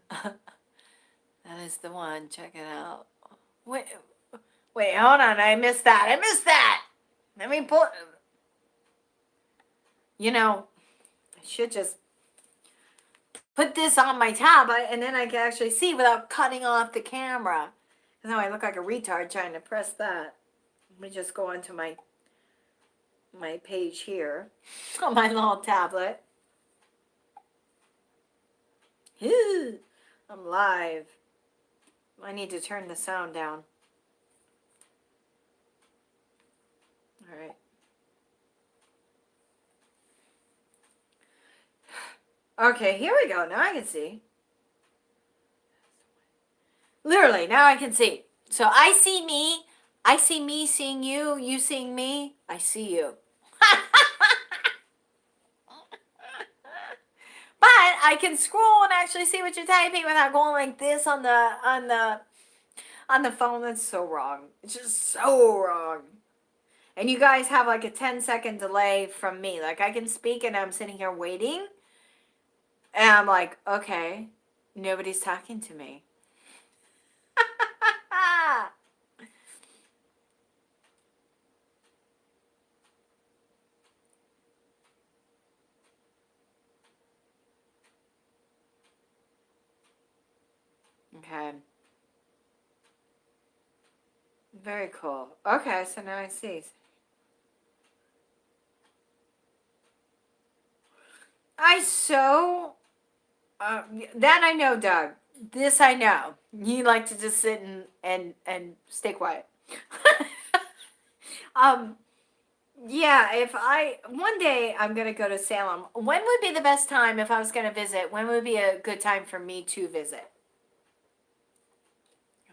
That is the one. Check it out. Wait, hold on. I missed that. Let me pull. I should just put this on my tab, and then I can actually see without cutting off the camera. Because now I look like a retard trying to press that. Let me just go onto my my page here on my little tablet. I'm live. I need to turn the sound down. All right. Okay, here we go. Now I can see. Literally, now I can see. So I see me. I see me seeing you. You seeing me. I see you. But I can scroll and actually see what you're typing without going like this on the phone. That's so wrong. It's just so wrong. And you guys have like a 10-second delay from me. Like I can speak and I'm sitting here waiting. And I'm like, okay, nobody's talking to me. Okay. Very cool. Okay, so now I see. That I know, Doug. This I know. You like to just sit and stay quiet. Yeah, one day I'm gonna go to Salem. When would be the best time if I was gonna visit? When would be a good time for me to visit?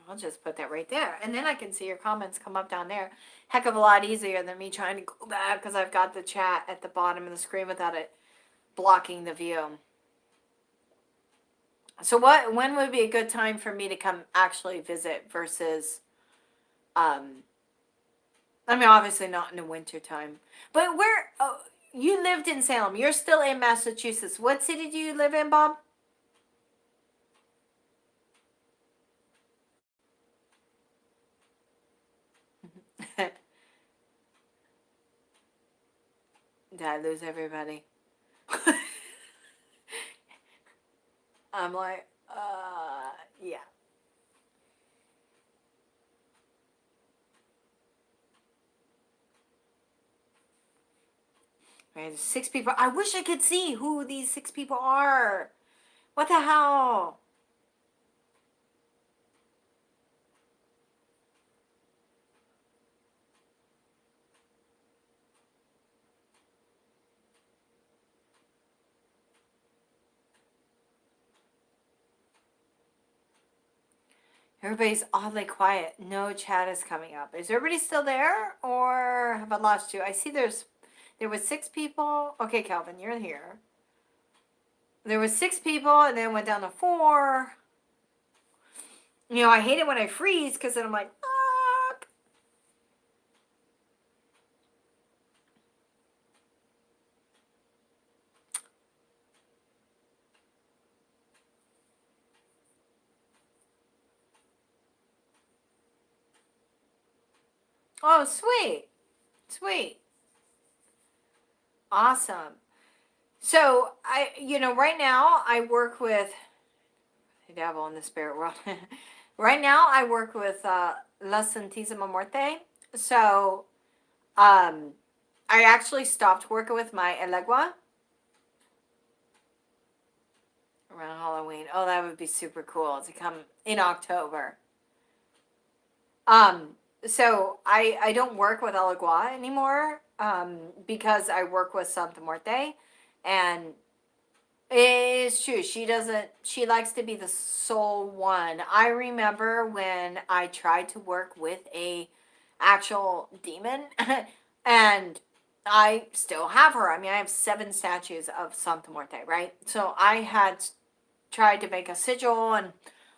I'll just put that right there. And then I can see your comments come up down there. Heck of a lot easier than me trying to go back because I've got the chat at the bottom of the screen without it blocking the view. So when would be a good time for me to come actually visit versus, I mean, obviously not in the winter time. But you lived in Salem. You're still in Massachusetts. What city do you live in, Bob? Did I lose everybody? I'm like, yeah. Right, 6 people. I wish I could see who these 6 people are. What the hell? Everybody's oddly quiet. No chat is coming up. Is everybody still there, or have I lost you? I see there was 6 people. Okay, Calvin, you're here. There was 6 people, and then went down to 4. You know, I hate it when I freeze because then I'm like, fuck. Oh, sweet, sweet, awesome. So right now I work with the devil in the spirit world. Right now I work with La Santísima Muerte. So I actually stopped working with my Elegua around Halloween. Oh, that would be super cool to come in October. So I don't work with Elegua anymore because I work with Santa Muerte, and it's true. She likes to be the sole one. I remember when I tried to work with a actual demon and I still have her. I mean, I have 7 statues of Santa Muerte, right? So I had tried to make a sigil and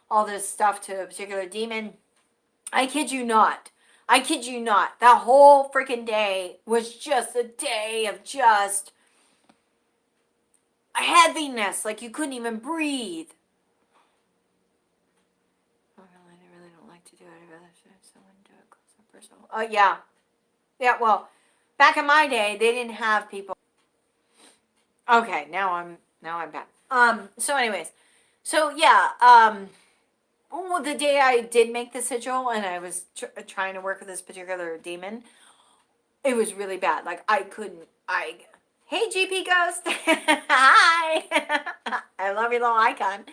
all this stuff to a particular demon. I kid you not. I kid you not. That whole freaking day was just a day of just a heaviness, like you couldn't even breathe. Oh, really, I really don't like to do it. I'd rather someone do it close up personal. Oh, yeah. Yeah, well, back in my day, they didn't have people. Okay, now I'm back. So anyways, so yeah, the day I did make the sigil and I was trying to work with this particular demon, it was really bad. Like I couldn't, hey GP Ghost, hi, I love your little icon.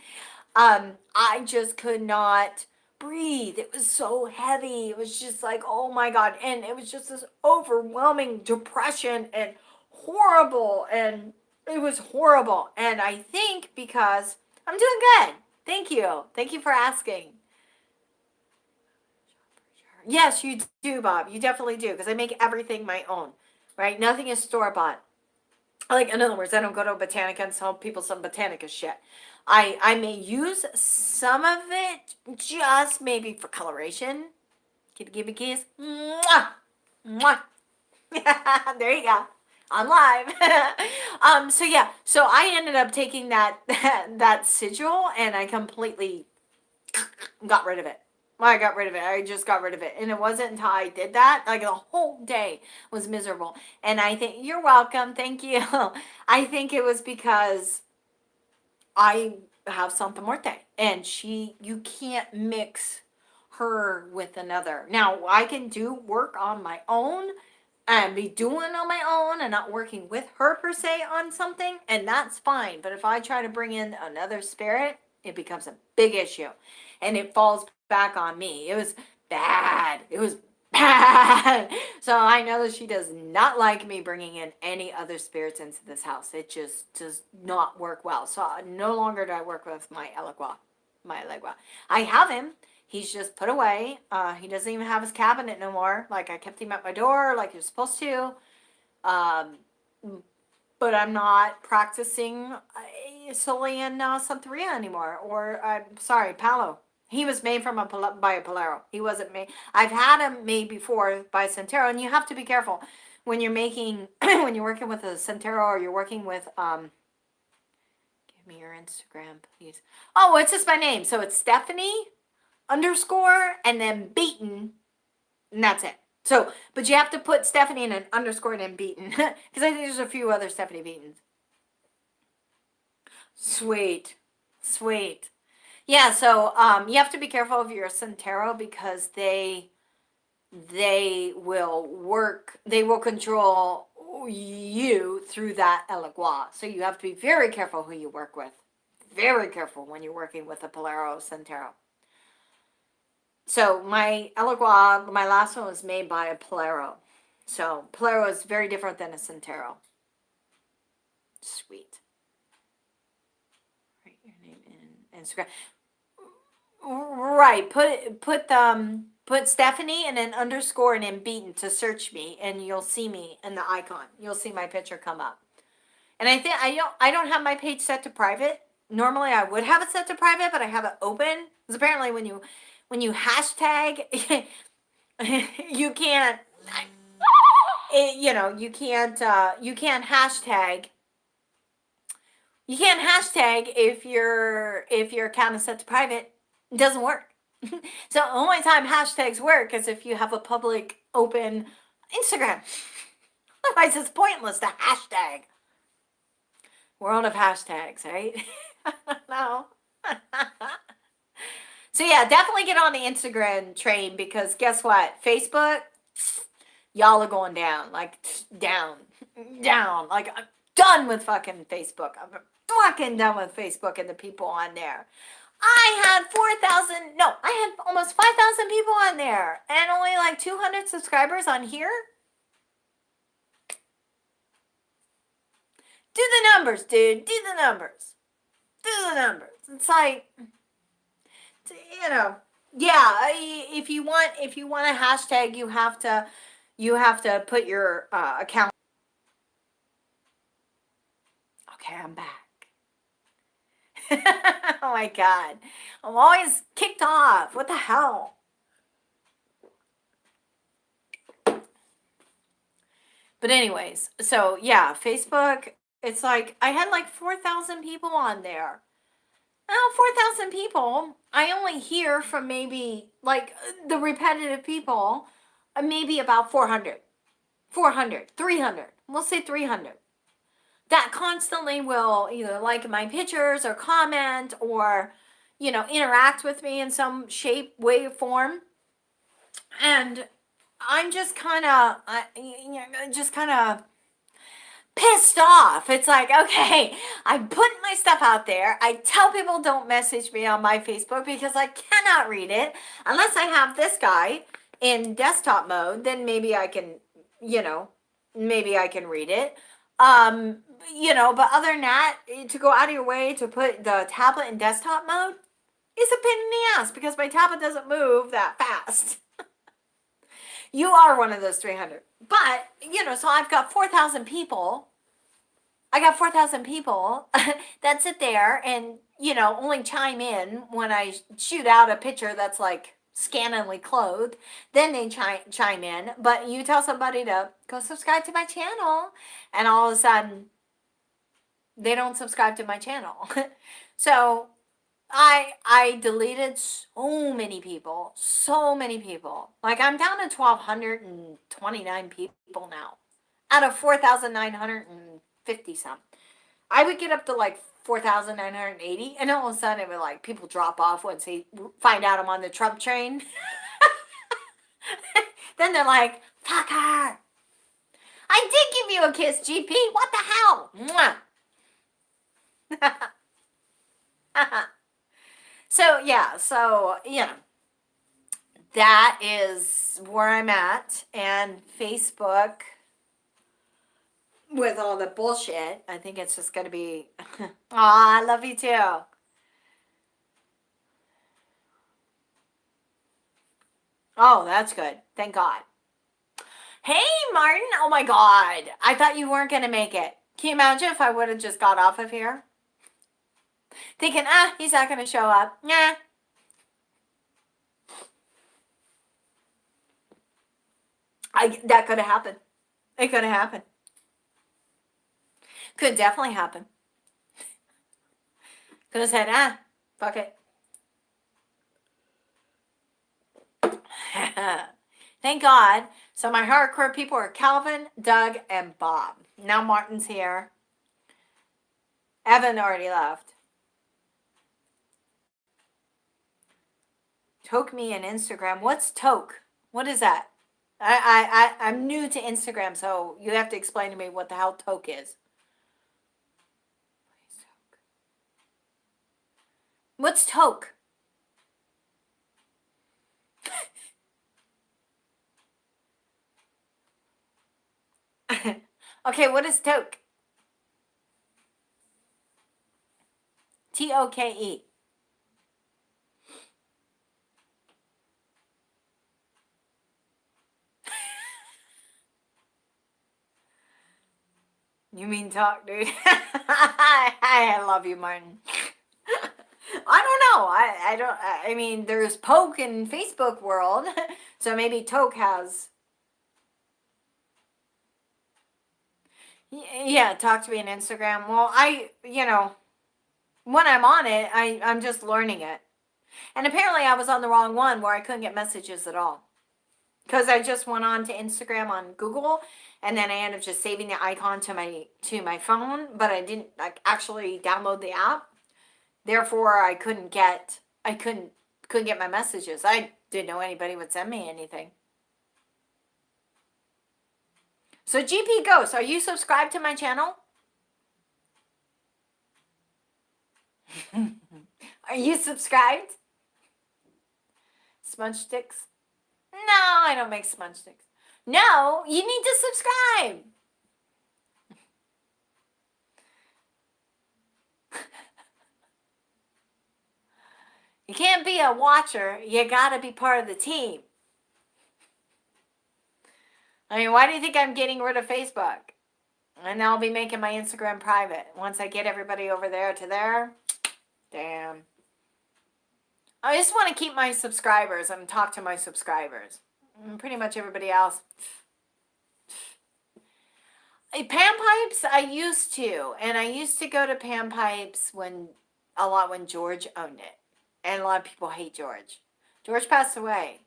I just could not breathe. It was so heavy. It was just like, oh my God. And it was just this overwhelming depression and horrible. And it was horrible. And I think because I'm doing good. Thank you. Thank you for asking. Yes, you do, Bob. You definitely do. Because I make everything my own, right? Nothing is store bought. Like, in other words, I don't go to a Botanica and sell people some Botanica shit. I may use some of it just maybe for coloration. Give me a kiss. Mwah! Mwah! There you go. I'm live. So yeah, so I ended up taking that sigil and I completely got rid of it. I got rid of it. I just got rid of it. And it wasn't until I did that, like the whole day was miserable. And I think, you're welcome. Thank you. I think it was because I have Santa Muerte and you can't mix her with another. Now, I can do work on my own and be doing on my own and not working with her per se on something, and that's fine. But if I try to bring in another spirit, it becomes a big issue and it falls back on me. It was bad. It was bad. So I know that she does not like me bringing in any other spirits into this house. It just does not work well. So no longer do I work with my Elegua. I have him. He's just put away. He doesn't even have his cabinet no more. Like, I kept him at my door like you're supposed to. Um, but I'm not practicing solely in Santeria anymore. Or, I'm sorry, Palo. He was made by a Polaro. He wasn't made. I've had him made before by Santero, and you have to be careful when you're making, when you're working with a Santero or you're working with, give me your Instagram, please. Oh, it's just my name. So it's Stephanie _ and then Beaton, and that's it. So, but you have to put Stephanie in an _ and then Beaton, because I think there's a few other Stephanie Beatons. Sweet. Yeah, so you have to be careful of your Santero because they will control you through that Elegua. So you have to be very careful who you work with. Very careful when you're working with a Polaro Santero. So my Elegua, my last one was made by a Polaro. So Polaro is very different than a Santero. Sweet. Write your name in Instagram. Right. Put Stephanie and then _ and then Beaton to search me, and you'll see me in the icon. You'll see my picture come up. And I think I don't have my page set to private. Normally I would have it set to private, but I have it open. Because apparently when you hashtag, you can't. You can't hashtag. You can't hashtag if your account is set to private. It doesn't work. So the only time hashtags work is if you have a public open Instagram. Otherwise, it's pointless to hashtag. World of hashtags, right? No. So yeah, definitely get on the Instagram train because guess what? Facebook, y'all are going down. Like, down. Like, I'm done with fucking Facebook. I'm fucking done with Facebook and the people on there. I had almost 5,000 people on there and only like 200 subscribers on here. Do the numbers, dude. Do the numbers. It's like, yeah. If you want a hashtag, you have to put your account. Okay, I'm back. Oh my God. I'm always kicked off. What the hell? But anyways, so yeah, Facebook, it's like, I had like 4,000 people on there. Now, 4,000 people, I only hear from maybe, like, the repetitive people, maybe about 400, 300. We'll say 300. That constantly will either like my pictures or comment or, interact with me in some shape, way, form. And I'm just kind of, just kind of pissed off. It's like, okay, I'm putting my stuff out there. I tell people don't message me on my Facebook because I cannot read it unless I have this guy in desktop mode. Then maybe I can, you know, maybe I can read it. But other than that, to go out of your way to put the tablet in desktop mode is a pain in the ass because my tablet doesn't move that fast. You are one of those 300. But, so I've got 4,000 people. I got 4,000 people that sit there and, only chime in when I shoot out a picture that's like scantily clothed. Then they chime in. But you tell somebody to go subscribe to my channel, and all of a sudden they don't subscribe to my channel. So I deleted so many people. Like I'm down to 1,229 people now out of 4,950 some. I would get up to like 4,980, and all of a sudden it would like people drop off once they find out I'm on the Trump train. Then they're like, fuck her. I did give you a kiss, GP. What the hell? So that is where I'm at. And Facebook, with all the bullshit, I think it's just going to be, I love you too. Oh, that's good. Thank God. Hey, Martin. Oh my God. I thought you weren't going to make it. Can you imagine if I would have just got off of here? Thinking, he's not going to show up. Nah. That could have happened. It could have happened. Could definitely happen. Could have said, fuck it. Thank God. So my hardcore people are Calvin, Doug, and Bob. Now Martin's here. Evan already left. Toke me in Instagram. What's toke? What is that? I'm new to Instagram, so you have to explain to me what the hell toke is. What's toke? Okay, what is toke? Toke. You mean talk, dude? I love you, Martin. I don't know. I mean, there's poke in Facebook world, so maybe toke has. Yeah, talk to me on Instagram. Well, when I'm on it, I'm just learning it. And apparently I was on the wrong one where I couldn't get messages at all. Because I just went on to Instagram on Google, and then I ended up just saving the icon to my phone, but I didn't actually download the app. Therefore, I couldn't get my messages. I didn't know anybody would send me anything. So GP Ghost, are you subscribed to my channel? Are you subscribed? Smudge sticks? No, I don't make smudge sticks. No, you need to subscribe. You can't be a watcher. You gotta be part of the team. I mean, why do you think I'm getting rid of Facebook? And I'll be making my Instagram private. Once I get everybody over there to there, damn. I just want to keep my subscribers and talk to my subscribers. And pretty much everybody else. Pan Pipes, I used to. And I used to go to Pan Pipes when George owned it. And a lot of people hate George. George passed away.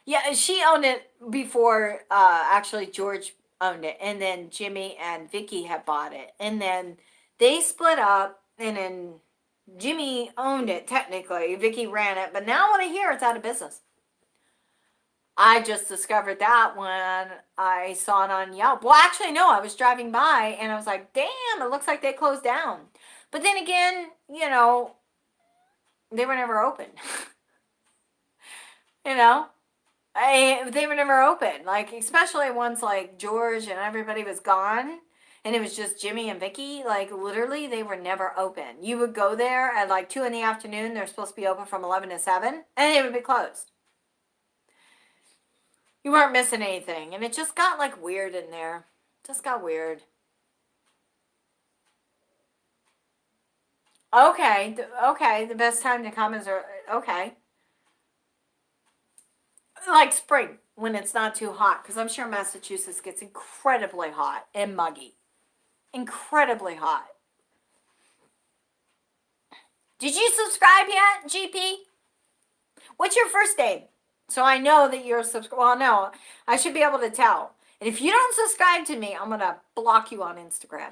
Yeah, she owned it before actually George owned it. And then Jimmy and Vicky had bought it. And then they split up. And then Jimmy owned it technically. Vicky ran it, but now what I hear, it's out of business. I just discovered that when I saw it on Yelp. Well, actually, no, I was driving by and I was like, damn, it looks like they closed down. But then again, you know, they were never open. You know, they were never open. Like, especially once like George and everybody was gone and it was just Jimmy and Vicky. Like, literally, they were never open. You would go there at like 2 in the afternoon. They're supposed to be open from 11 to 7 and they would be closed. You weren't missing anything. And it just got like weird in there. Just got weird. Okay. Okay. The best time to come is, okay. Like spring when it's not too hot. Because I'm sure Massachusetts gets incredibly hot and muggy. Incredibly hot. Did you subscribe yet, GP? What's your first name? So I know that you're subscribed. Well, no, I should be able to tell. And if you don't subscribe to me, I'm going to block you on Instagram.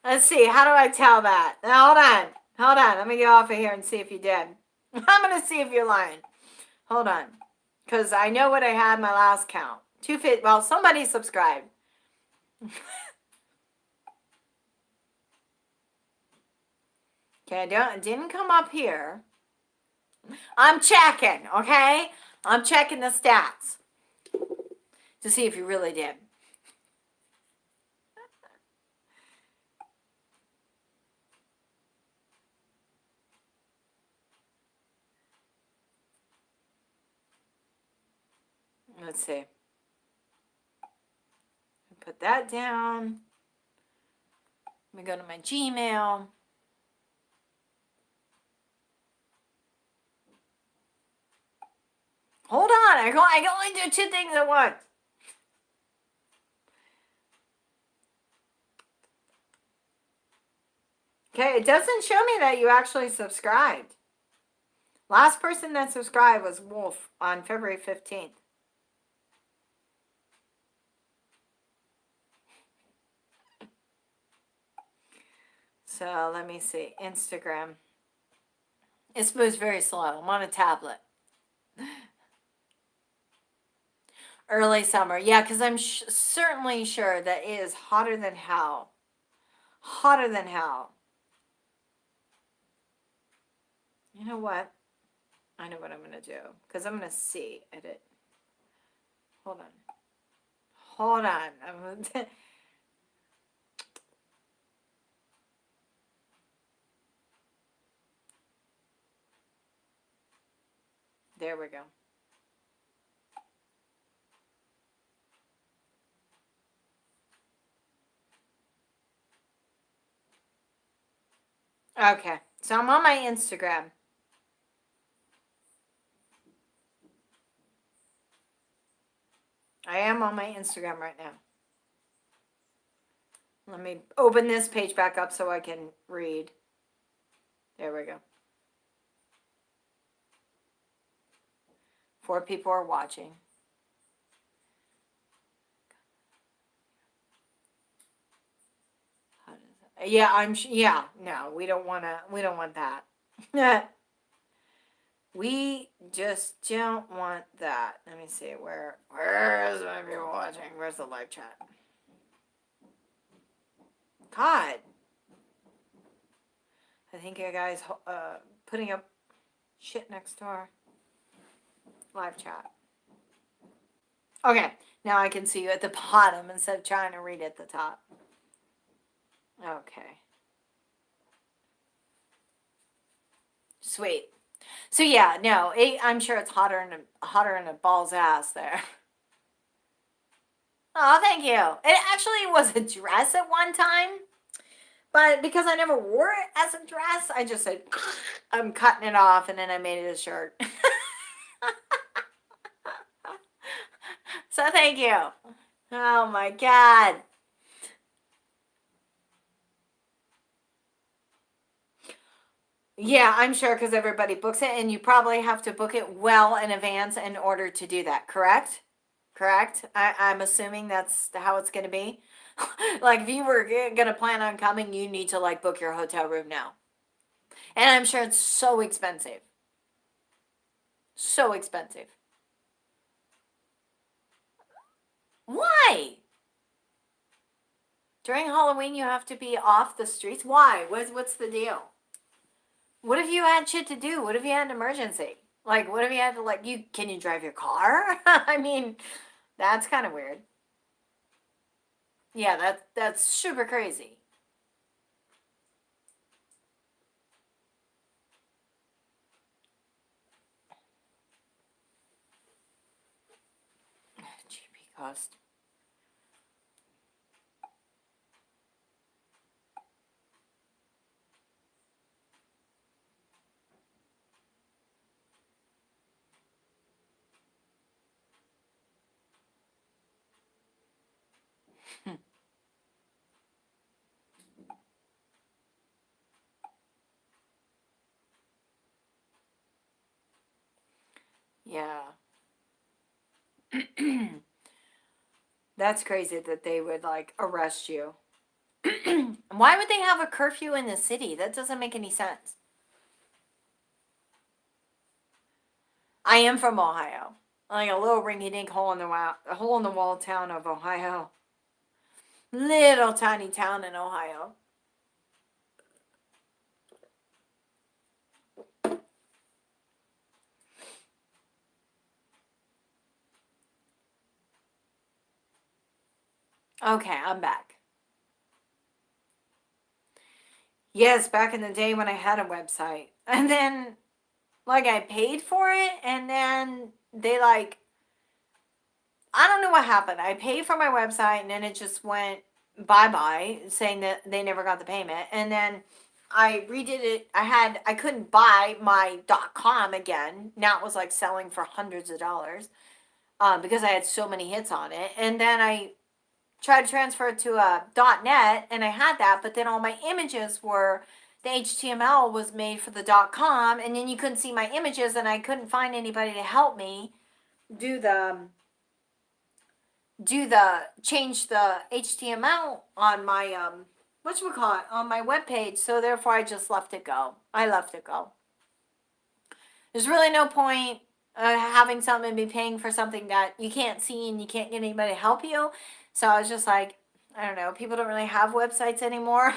Let's see. How do I tell that? Now, hold on. Hold on. Let me get off of here and see if you did. I'm going to see if you're lying. Hold on. Because I know what I had my last count. 250. Well, somebody subscribed. Okay, it didn't come up here. I'm checking, okay? I'm checking the stats to see if you really did. Let's see. Put that down. Let me go to my Gmail. Hold on. I can only do 2 things at once. Okay, it doesn't show me that you actually subscribed. Last person that subscribed was Wolf on February 15th. So let me see. Instagram. It moves very slow. I'm on a tablet. Early summer. Yeah, because I'm certainly sure that it is hotter than hell. Hotter than hell. You know what? I know what I'm going to do. Because I'm going to see edit. Hold on. Hold on. There we go. Okay. So I'm on my Instagram. I am on my Instagram right now. Let me open this page back up so I can read. There we go. 4 people are watching. Yeah, yeah, no, we don't want that. We just don't want that. Let me see, where is my people watching? Where's the live chat? God. I think you guys putting up shit next door. Live chat. Okay, now I can see you at the bottom instead of trying to read at the top. Okay. Sweet. So yeah, no, I'm sure it's hotter in a ball's ass there. Oh, thank you. It actually was a dress at one time, but because I never wore it as a dress, I just said, I'm cutting it off, and then I made it a shirt. So thank you. Oh my God. Yeah, I'm sure because everybody books it, and you probably have to book it well in advance in order to do that, correct? correct? I'm assuming that's how it's going to be. Like, if you were going to plan on coming, you need to, like, book your hotel room now. And I'm sure it's so expensive. So expensive. Why? During Halloween, you have to be off the streets? Why? What's the deal? What if you had shit to do? What if you had an emergency? Like, what if you had to, like, can you drive your car? I mean, that's kind of weird. Yeah, that's super crazy. GP cost. Yeah. That's crazy that they would, like, arrest you. Why would they have a curfew in the city? That doesn't make any sense. I am from Ohio. Like a little rinky-dink hole in the wall town of Ohio. Little tiny town in Ohio. Okay, I'm back. Yes, back in the day when I had a website. And then, like, I paid for it, and then they, like, I don't know what happened. I paid for my website, and then it just went bye-bye, saying that they never got the payment. And then I redid it. I couldn't buy my .com again. Now it was, like, selling for hundreds of dollars, because I had so many hits on it. And then I tried to transfer it to a .net, and I had that, but then all my images were, the HTML was made for the .com, and then you couldn't see my images, and I couldn't find anybody to help me do the change the HTML on my whatchamacallit, on my webpage, so therefore I just left it go. I left it go. There's really no point having something and be paying for something that you can't see and you can't get anybody to help you. So I was just like, I don't know, people don't really have websites anymore.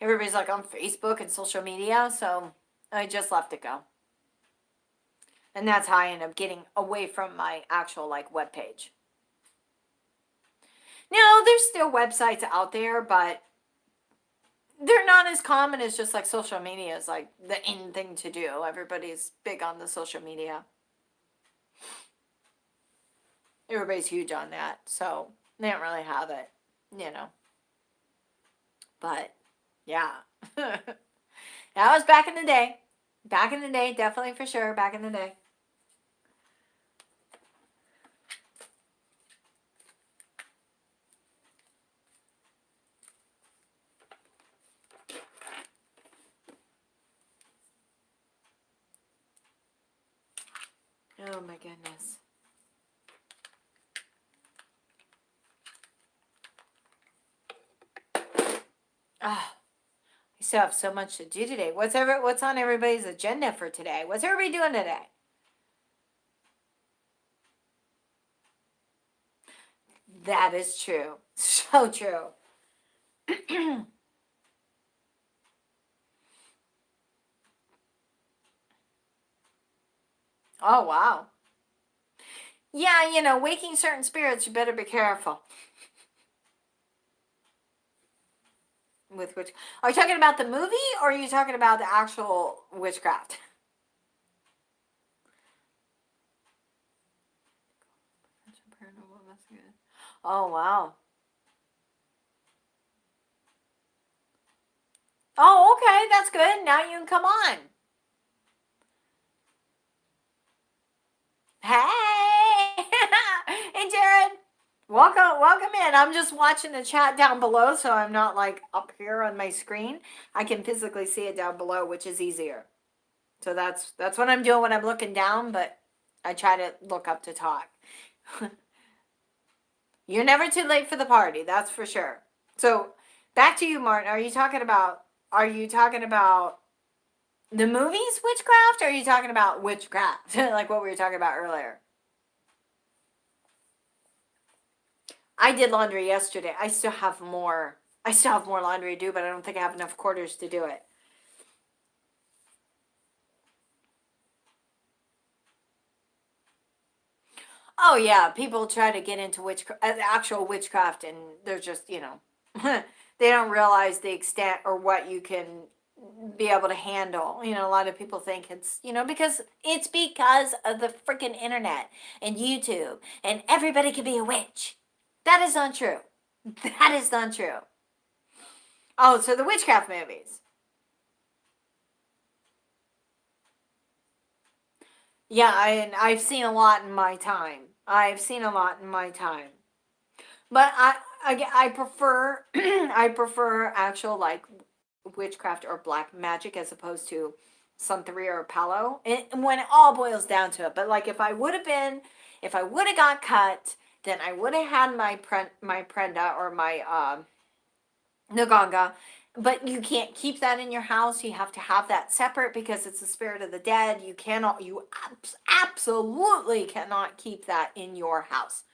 Everybody's like on Facebook and social media, so I just left it go. And that's how I end up getting away from my actual, like, webpage. No, there's still websites out there, but they're not as common as just, like, social media is, like, the in thing to do. Everybody's big on the social media. Everybody's huge on that, so they don't really have it, you know. But, yeah. That was back in the day. Back in the day, definitely for sure, back in the day. Oh my goodness. Ah, I still have so much to do today. What's on everybody's agenda for today? What's everybody doing today? That is true. So true. Oh, wow. Yeah, you know, waking certain spirits, you better be careful. With which, are you talking about the movie, or are you talking about the actual witchcraft? Oh, wow. Oh, okay, that's good. Now you can come on. Hey! Hey, Jared. Welcome in. I'm just watching the chat down below, so I'm not, like, up here on my screen. I can physically see it down below, which is easier. So that's what I'm doing when I'm looking down, but I try to look up to talk. You're never too late for the party, that's for sure. So back to you, Martin. Are you talking about the movies witchcraft, or are you talking about witchcraft? Like what we were talking about earlier. I did laundry yesterday. I still have more laundry to do, but I don't think I have enough quarters to do it. Oh yeah, people try to get into witchcraft, actual witchcraft, and they're just, they don't realize the extent or what you can be able to handle. A lot of people think it's, because of the freaking internet and YouTube, and everybody can be a witch. That is not true. That is not true. Oh, so the witchcraft movies. Yeah, I've seen a lot in my time. I've seen a lot in my time. But I prefer I prefer actual like witchcraft or black magic as opposed to Santeria or Palo. And when it all boils down to it. But like if I would have got cut, then I would have had my prenda or my Naganga. But you can't keep that in your house. You have to have that separate because it's the spirit of the dead. You absolutely cannot keep that in your house.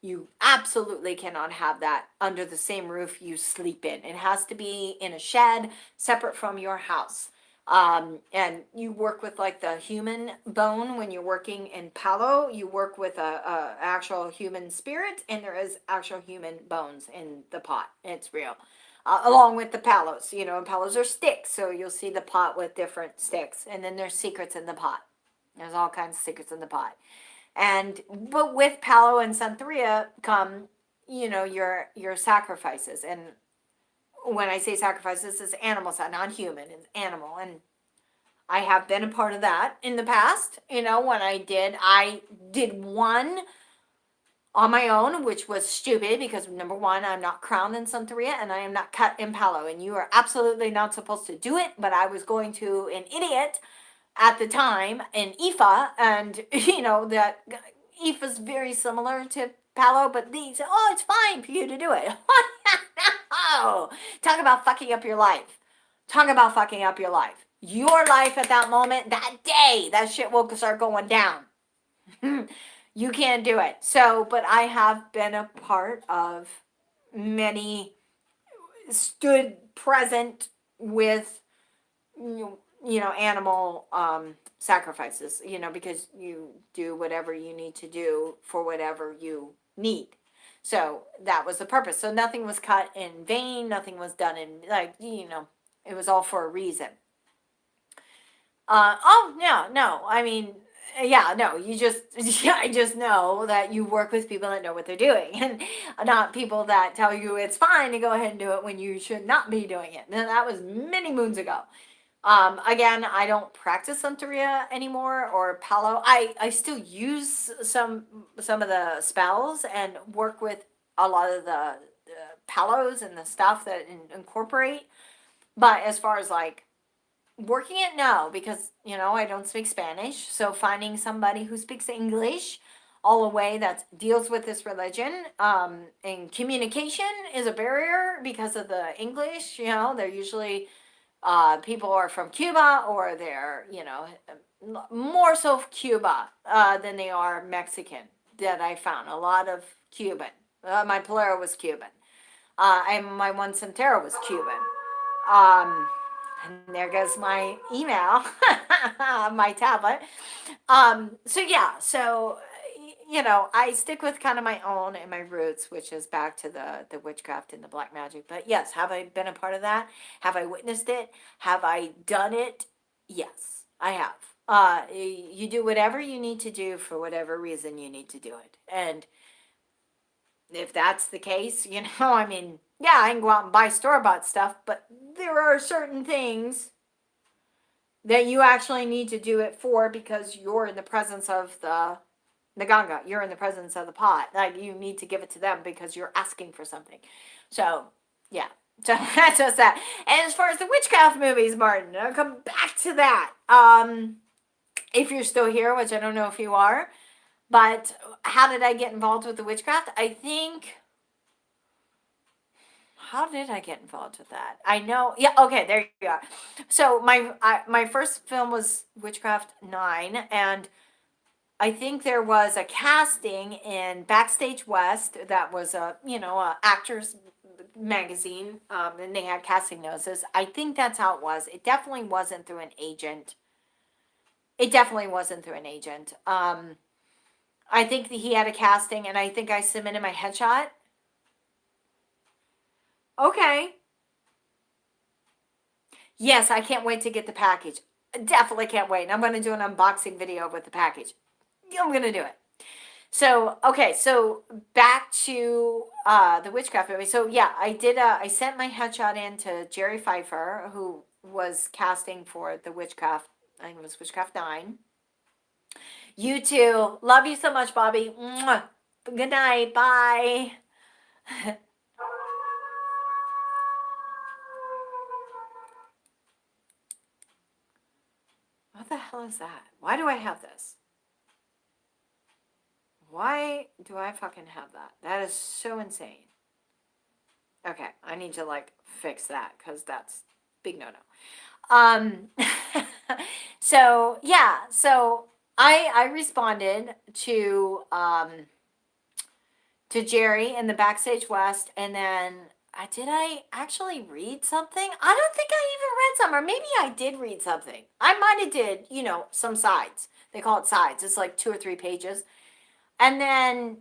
You absolutely cannot have that under the same roof you sleep in. It has to be in a shed separate from your house. And you work with like the human bone when you're working in Palo. You work with a actual human spirit, and there is actual human bones in the pot. It's real. Along with the palos, and palos are sticks, so you'll see the pot with different sticks, and then there's secrets in the pot. There's all kinds of secrets in the pot. But with Palo and Santeria come, your sacrifices. And when I say sacrifices, it's animal, not human, it's animal. And I have been a part of that in the past. When I did one on my own, which was stupid because number one, I'm not crowned in Santeria and I am not cut in Palo. And you are absolutely not supposed to do it, but I was going to an idiot at the time in Ifa, and that Ifa's very similar to Palo, but these, it's fine for you to do it. No, talk about fucking up your life. Talk about fucking up your life. Your life at that moment, that day, that shit will start going down. You can't do it. So, but I have been a part of many, stood present with animal sacrifices, because you do whatever you need to do for whatever you need. So that was the purpose. So nothing was cut in vain. Nothing was done in it was all for a reason. Oh yeah, no. I mean, yeah, no. I just know that you work with people that know what they're doing, and not people that tell you it's fine to go ahead and do it when you should not be doing it. And that was many moons ago. Again, I don't practice Santeria anymore or Palo. I still use some of the spells and work with a lot of the Palos and the stuff that incorporate. But as far as like working it, no, because I don't speak Spanish. So finding somebody who speaks English all the way that deals with this religion, and communication is a barrier because of the English. They're usually people are from Cuba, or they're, more so Cuba than they are Mexican, that I found. A lot of Cuban. My Polero was Cuban. And my one Centero was Cuban. And there goes my email, my tablet. So yeah, I stick with kind of my own and my roots, which is back to the witchcraft and the black magic. But yes, have I been a part of that? Have I witnessed it? Have I done it? Yes, I have. You do whatever you need to do for whatever reason you need to do it. And if that's the case, I mean, yeah, I can go out and buy store-bought stuff, but there are certain things that you actually need to do it for because you're in the presence of the Naganga. You're in the presence of the pot. Like, you need to give it to them because you're asking for something. So, yeah. So that's just that. And as far as the witchcraft movies, Martin, I'll come back to that. If you're still here, which I don't know if you are, but how did I get involved with the witchcraft? I think How did I get involved with that? I know. Yeah. Okay. There you are. So my first film was Witchcraft 9, and I think there was a casting in Backstage West that was a actors magazine, and they had casting notices. I think that's how it was. It definitely wasn't through an agent. It definitely wasn't through an agent. I think that he had a casting, and I think I submitted my headshot. Okay. Yes, I can't wait to get the package. Definitely can't wait. I'm going to do an unboxing video with the package. I'm going to do it. So, okay, so back to the witchcraft movie. So, yeah, I sent my headshot in to Jerry Pfeiffer, who was casting for the witchcraft. I think it was Witchcraft 9. You too. Love you so much, Bobby. Mwah. Good night. Bye. What the hell is that? Why do I have this? Why do I fucking have that? That is so insane. Okay, I need to fix that because that's big no-no. So yeah, so I responded to Jerry in the Backstage West, and then did I actually read something? I don't think I even read some, or maybe I did read something. I might have did, some sides. They call it sides. It's like 2 or 3 pages. And then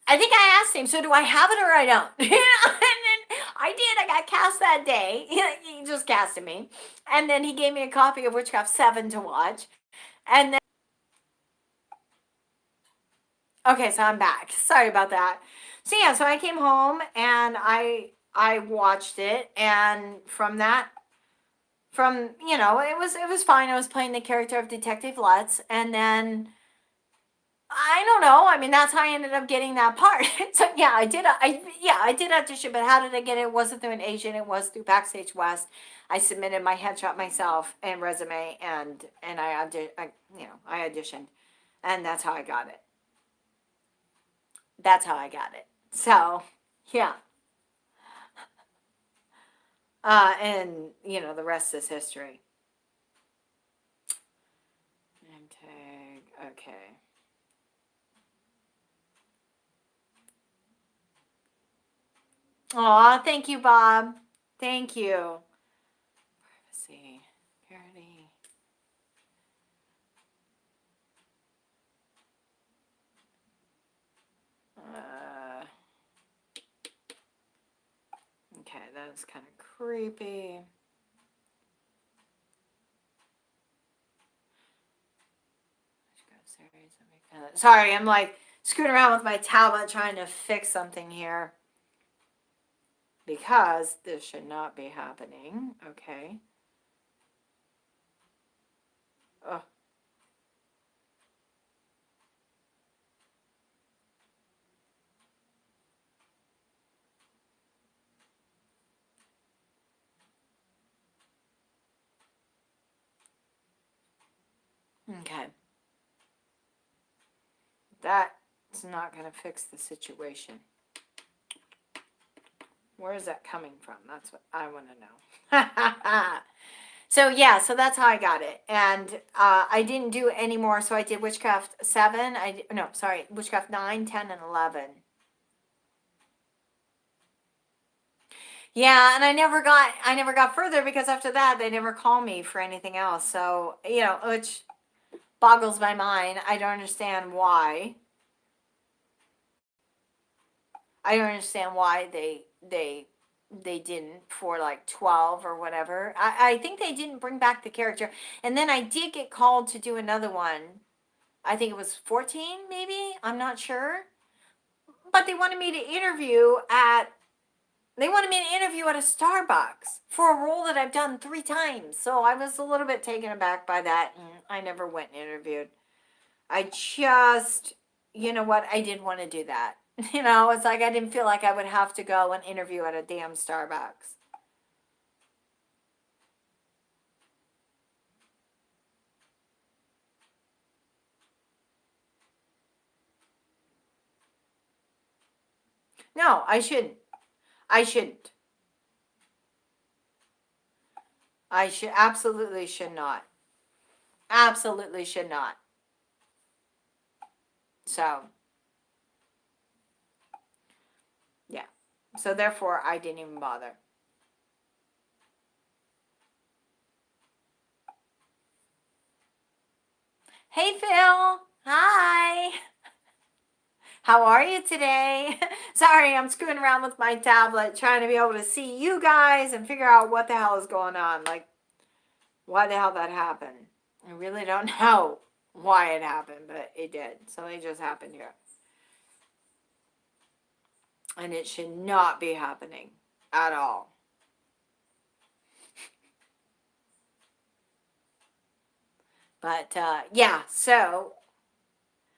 I think I asked him, so do I have it or I don't? And then I did. I got cast that day. He just casted me. And then he gave me a copy of Witchcraft 7 to watch. And then, okay, so I'm back. Sorry about that. So yeah, so I came home and I watched it, and it was fine. I was playing the character of Detective Lutz, and then I don't know. I mean, that's how I ended up getting that part. So yeah, I did audition, but how did I get it? It wasn't through an agent. It was through Backstage West. I submitted my headshot myself and resume, and I auditioned, and that's how I got it. That's how I got it. So yeah, and the rest is history. Name tag. Okay. Aw, thank you, Bob. Thank you. Privacy. Parody. Okay, that is kind of creepy. Sorry, I'm screwing around with my tablet trying to fix something here. Because this should not be happening. Okay. Oh. Okay. That's not going to fix the situation. Where is that coming from? That's what I want to know. So yeah, so that's how I got it, and I didn't do any more. So I did Witchcraft 7. Witchcraft 9, 10, and 11. Yeah, and I never got further because after that they never called me for anything else. So which boggles my mind. I don't understand why. I don't understand why they didn't for 12 or whatever. I think they didn't bring back the character. And then I did get called to do another one. I think it was 14 maybe. I'm not sure. But they wanted me to interview at a Starbucks for a role that I've done 3 times. So I was a little bit taken aback by that, and I never went and interviewed. I just, you know what? I didn't want to do that. It's like I didn't feel like I would have to go and interview at a damn Starbucks. No, I shouldn't. I shouldn't. I should absolutely should not. Absolutely should not. So, yeah. So therefore, I didn't even bother. Hey, Phil. Hi. How are you today? Sorry, I'm screwing around with my tablet trying to be able to see you guys and figure out what the hell is going on. Like, why the hell that happened. I really don't know why it happened, but it did. Something just happened here. And it should not be happening at all. But yeah, so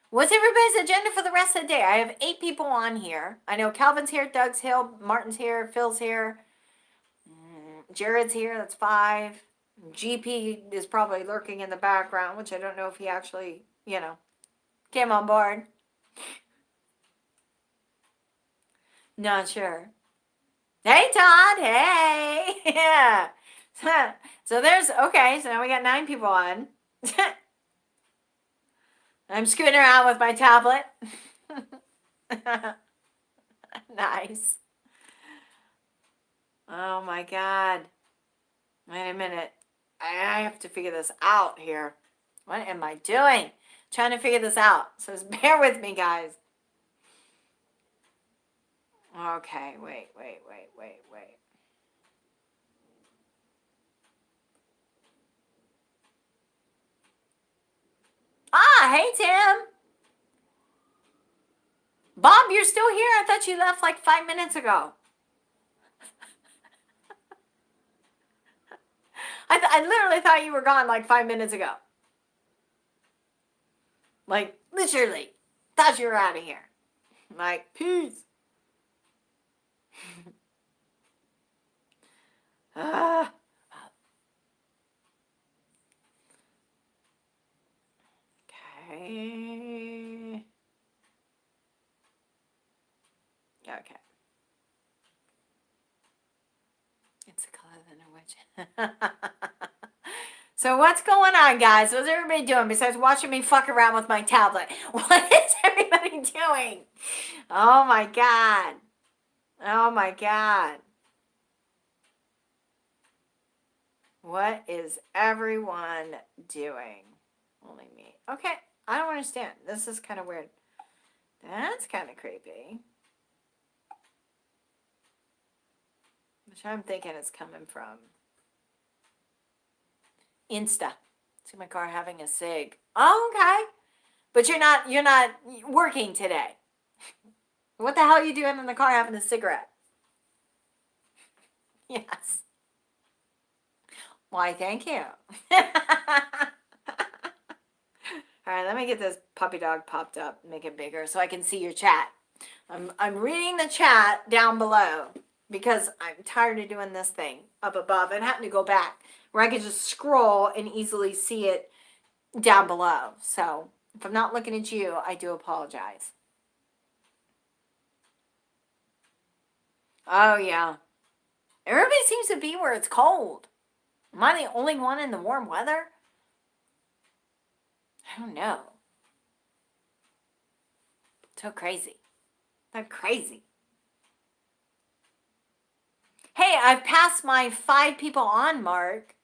what's everybody's agenda for the rest of the day? I have 8 people on here. I know Calvin's here, Doug's here, Martin's here, Phil's here, Jared's here, that's 5. GP is probably lurking in the background, which I don't know if he actually, came on board. Not sure. Hey, Todd. Hey. Yeah. So now we got 9 people on. I'm screwing around with my tablet. Nice. Oh my God. Wait a minute. I have to figure this out here. What am I doing? Trying to figure this out. So just bear with me, guys. Okay, wait. Ah, hey, Tim. Bob, you're still here? I thought you left like 5 minutes ago. I literally thought you were gone like 5 minutes ago. Like, literally. Thought you were out of here. Like, peace. Ah. Okay. Okay. It's a color than a witch. So what's going on, guys? What's everybody doing besides watching me fuck around with my tablet? What is everybody doing? Oh my God. Oh my God. What is everyone doing? Only me. Okay. I don't understand. This is kind of weird. That's kind of creepy. Which I'm thinking it's coming from Insta. See my car having a cig. Oh, okay. But you're not working today. What the hell are you doing in the car having a cigarette? Yes. Why, thank you. All right, let me get this puppy dog popped up, make it bigger so I can see your chat. I'm reading the chat down below because I'm tired of doing this thing up above and having to go back where I can just scroll and easily see it down below. So if I'm not looking at you, I do apologize. Oh, yeah. Everybody seems to be where it's cold. Am I the only one in the warm weather? I don't know. So crazy. So crazy. Hey, I've passed my 5 people on mark.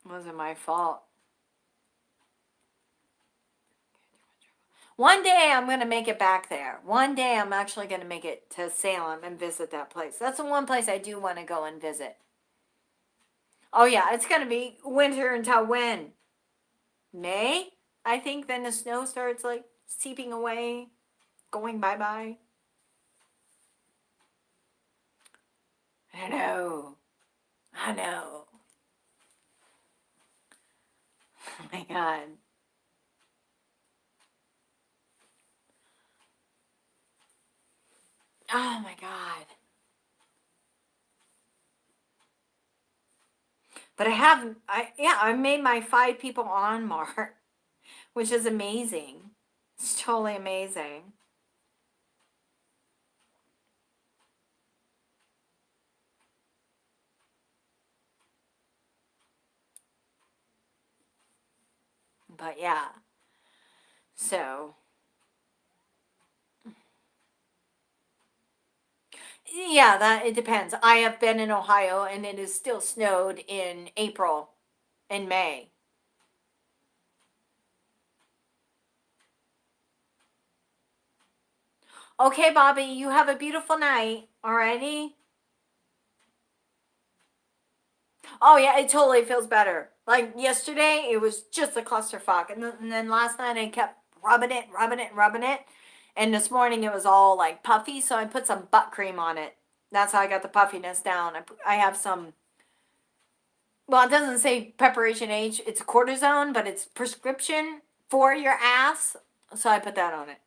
It wasn't my fault. One day I'm going to make it back there. One day I'm actually going to make it to Salem and visit that place. That's the one place I do want to go and visit. Oh yeah, it's going to be winter until when? May? I think then the snow starts like seeping away, going bye-bye. I know. I know. Oh my God. Oh my God. But I made my 5 people on mark, which is amazing. It's totally amazing. But yeah. So, yeah, that it depends. I have been in Ohio and it is still snowed in April and May. Okay, Bobby, you have a beautiful night. Alrighty? Oh yeah, it totally feels better. Like yesterday, it was just a clusterfuck, and then last night I kept rubbing it, rubbing it, rubbing it, and this morning it was all like puffy. So I put some butt cream on it. That's how I got the puffiness down. I have some. Well, it doesn't say preparation H. It's cortisone, but it's prescription for your ass. So I put that on it.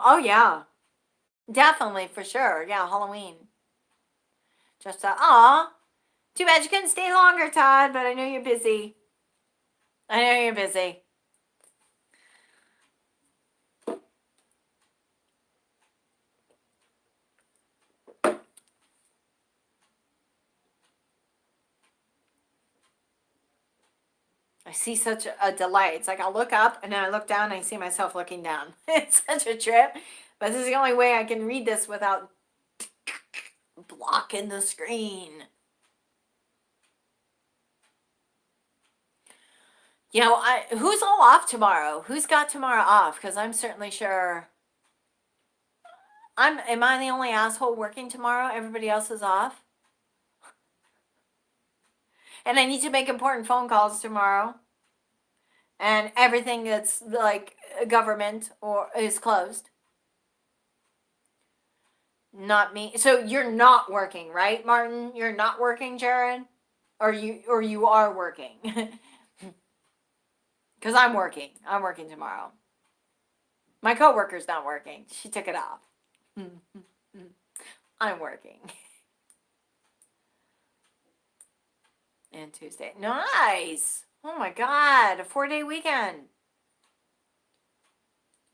Oh yeah, definitely for sure. Yeah, Halloween. Just aw. Too bad you couldn't stay longer, Todd. But I know you're busy. I know you're busy. I see such a delight. It's like I look up and then I look down and I see myself looking down. It's such a trip. But this is the only way I can read this without blocking the screen. You know, who's all off tomorrow? Who's got tomorrow off? Because I'm certainly sure. Am I the only asshole working tomorrow? Everybody else is off. And I need to make important phone calls tomorrow. And everything that's like government or is closed. Not me. So you're not working, right, Martin? You're not working, Jared? Or you are working? Because I'm working. I'm working tomorrow. My coworker's not working. She took it off. I'm working. And Tuesday. Nice. Oh my God. A 4-day weekend.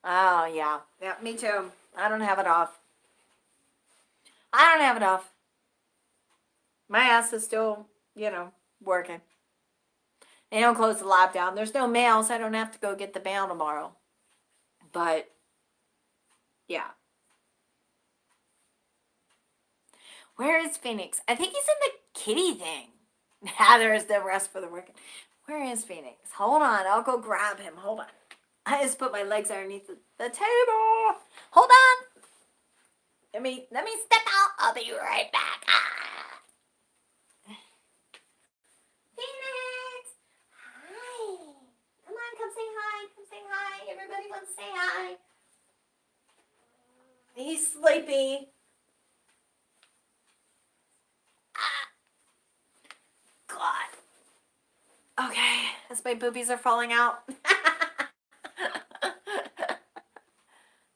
Oh yeah. Yeah, me too. I don't have it off. I don't have it off. My ass is still, working. They don't close the lab down. There's no mail, so I don't have to go get the mail tomorrow. But, yeah. Where is Phoenix? I think he's in the kitty thing. There's the rest for the work. Where is Phoenix? Hold on. I'll go grab him. Hold on. I just put my legs underneath the table. Hold on. Let me step out. I'll be right back. Phoenix! Hi. Come on, come say hi. Come say hi. Everybody wants to say hi. He's sleepy. God. Okay, as my boobies are falling out.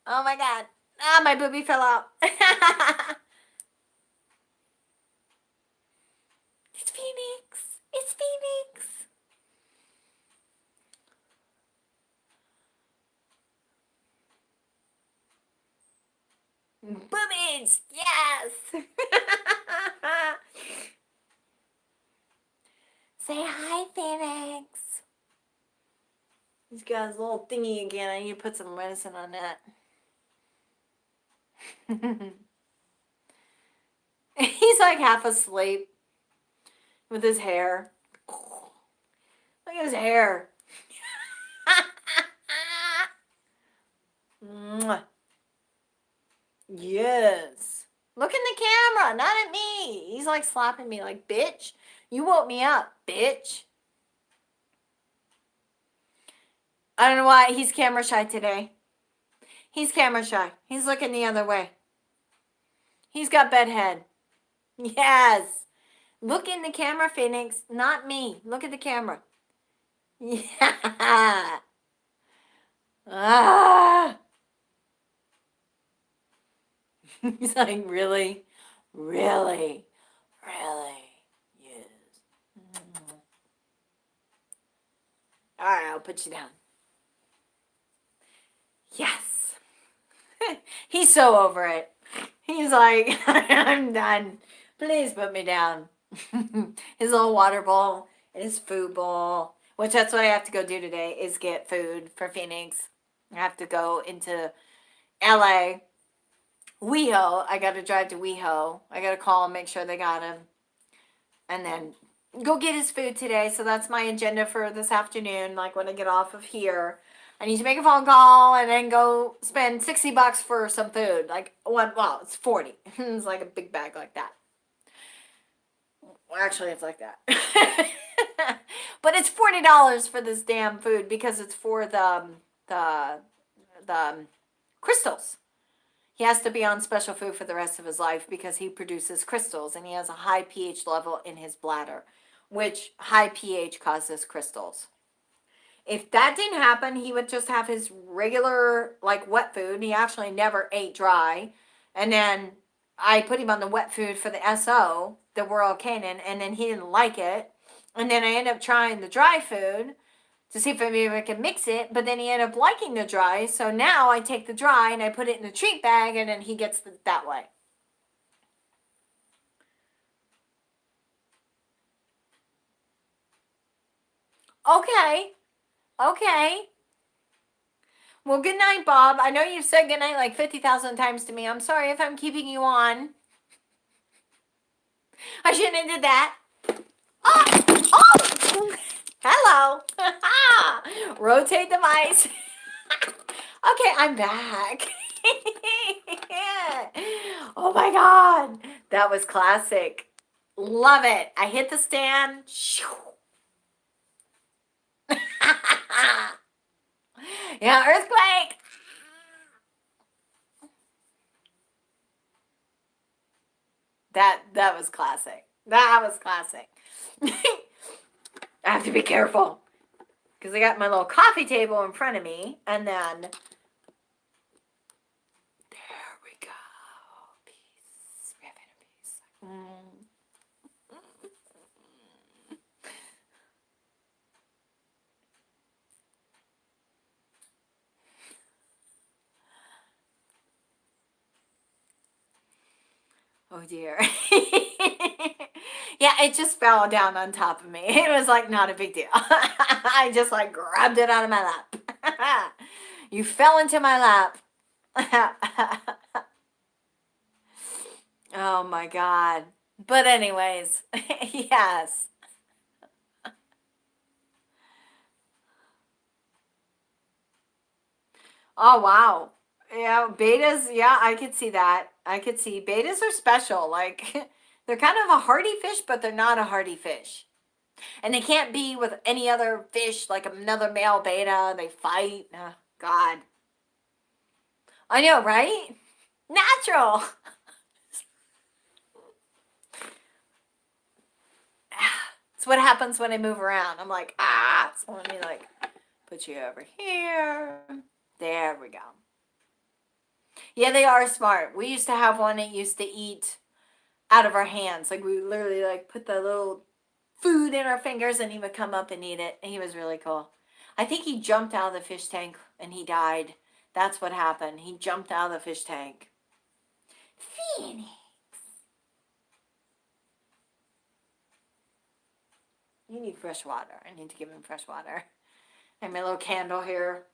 Oh my God. Ah, my boobie fell out. It's Phoenix. It's Phoenix. Boobies. Yes. Say hi, Phoenix. He's got his little thingy again. I need to put some medicine on that. He's like half asleep with his hair. Look at his hair. Yes. Look in the camera, not at me. He's like slapping me like, bitch. You woke me up, bitch. I don't know why he's camera shy today. He's camera shy. He's looking the other way. He's got bedhead. Yes. Look in the camera, Phoenix. Not me. Look at the camera. Yeah. Ah. He's like, really? Really? Really? Yes. All right, I'll put you down. Yes. He's so over it. He's like, I'm done. Please put me down. His little water bowl and his food bowl, which that's what I have to go do today, is get food for Phoenix. I have to go into LA. WeHo. I got to drive to WeHo. I got to call and make sure they got him. And then go get his food today. So that's my agenda for this afternoon. Like when I get off of here, I need to make a phone call and then go spend $60 for some food. Like one, well, it's 40. It's like a big bag like that. Well, actually, it's like that. But it's $40 for this damn food because it's for the crystals. He has to be on special food for the rest of his life because he produces crystals and he has a high pH level in his bladder, which high pH causes crystals. If that didn't happen, he would just have his regular, like, wet food. He actually never ate dry. And then I put him on the wet food for the SO, the Royal Canin, and then he didn't like it. And then I ended up trying the dry food to see if maybe I can mix it, but then he ended up liking the dry, so now I take the dry and I put it in a treat bag, and then he gets it that way. Okay. Well, good night, Bob. I know you've said good night like 50,000 times to me. I'm sorry if I'm keeping you on. I shouldn't have did that. Oh! Hello. Rotate the mice. Okay, I'm back. Oh my God. That was classic. Love it. I hit the stand. Yeah, earthquake. That was classic. That was classic. I have to be careful because I got my little coffee table in front of me, and then there we go. Peace. We have inner peace. Oh dear. Yeah, it just fell down on top of me. It was like not a big deal. I just like grabbed it out of my lap. You fell into my lap. Oh my God. But anyways, yes. Oh wow. Yeah, betas, yeah, I could see that. I could see betas are special. Like they're kind of a hardy fish, but they're not a hardy fish. And they can't be with any other fish, like another male beta. They fight. Oh, God. I know, right? Natural. It's what happens when I move around. I'm like, so let me like put you over here. There we go. Yeah, they are smart. We used to have one that used to eat out of our hands. Like we literally like put the little food in our fingers and he would come up and eat it. And he was really cool. I think he jumped out of the fish tank and he died. That's what happened. He jumped out of the fish tank. Phoenix. You need fresh water. I need to give him fresh water. And my little candle here.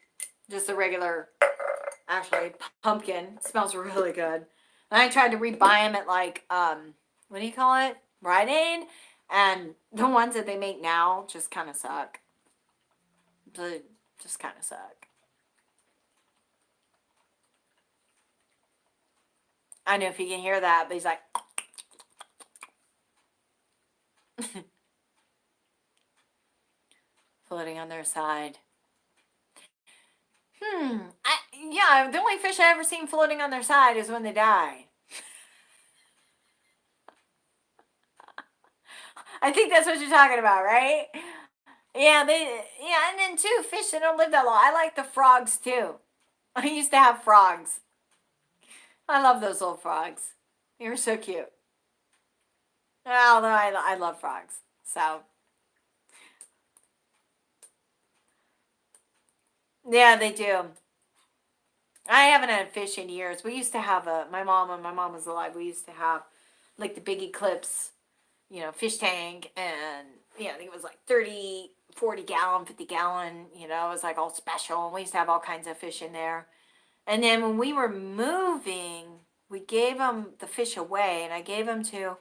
Just a regular, actually, pumpkin. It smells really good. And I tried to rebuy them at like, what do you call it? Rite Aid. And the ones that they make now just kind of suck. They just kind of suck. I don't know if you can hear that, but he's like... floating on their side. Yeah, the only fish I ever seen floating on their side is when they die. I think that's what you're talking about, right? Yeah, and then too, fish that don't live that long. I like the frogs too. I used to have frogs. I love those little frogs. They were so cute. Although I love frogs. So, yeah, they do. I haven't had fish in years. We used to have my mom, when my mom was alive, we used to have like the big Eclipse, fish tank. And, I think it was like 30, 40 gallon, 50 gallon, it was like all special. And we used to have all kinds of fish in there. And then when we were moving, we gave them the fish away, and I gave them to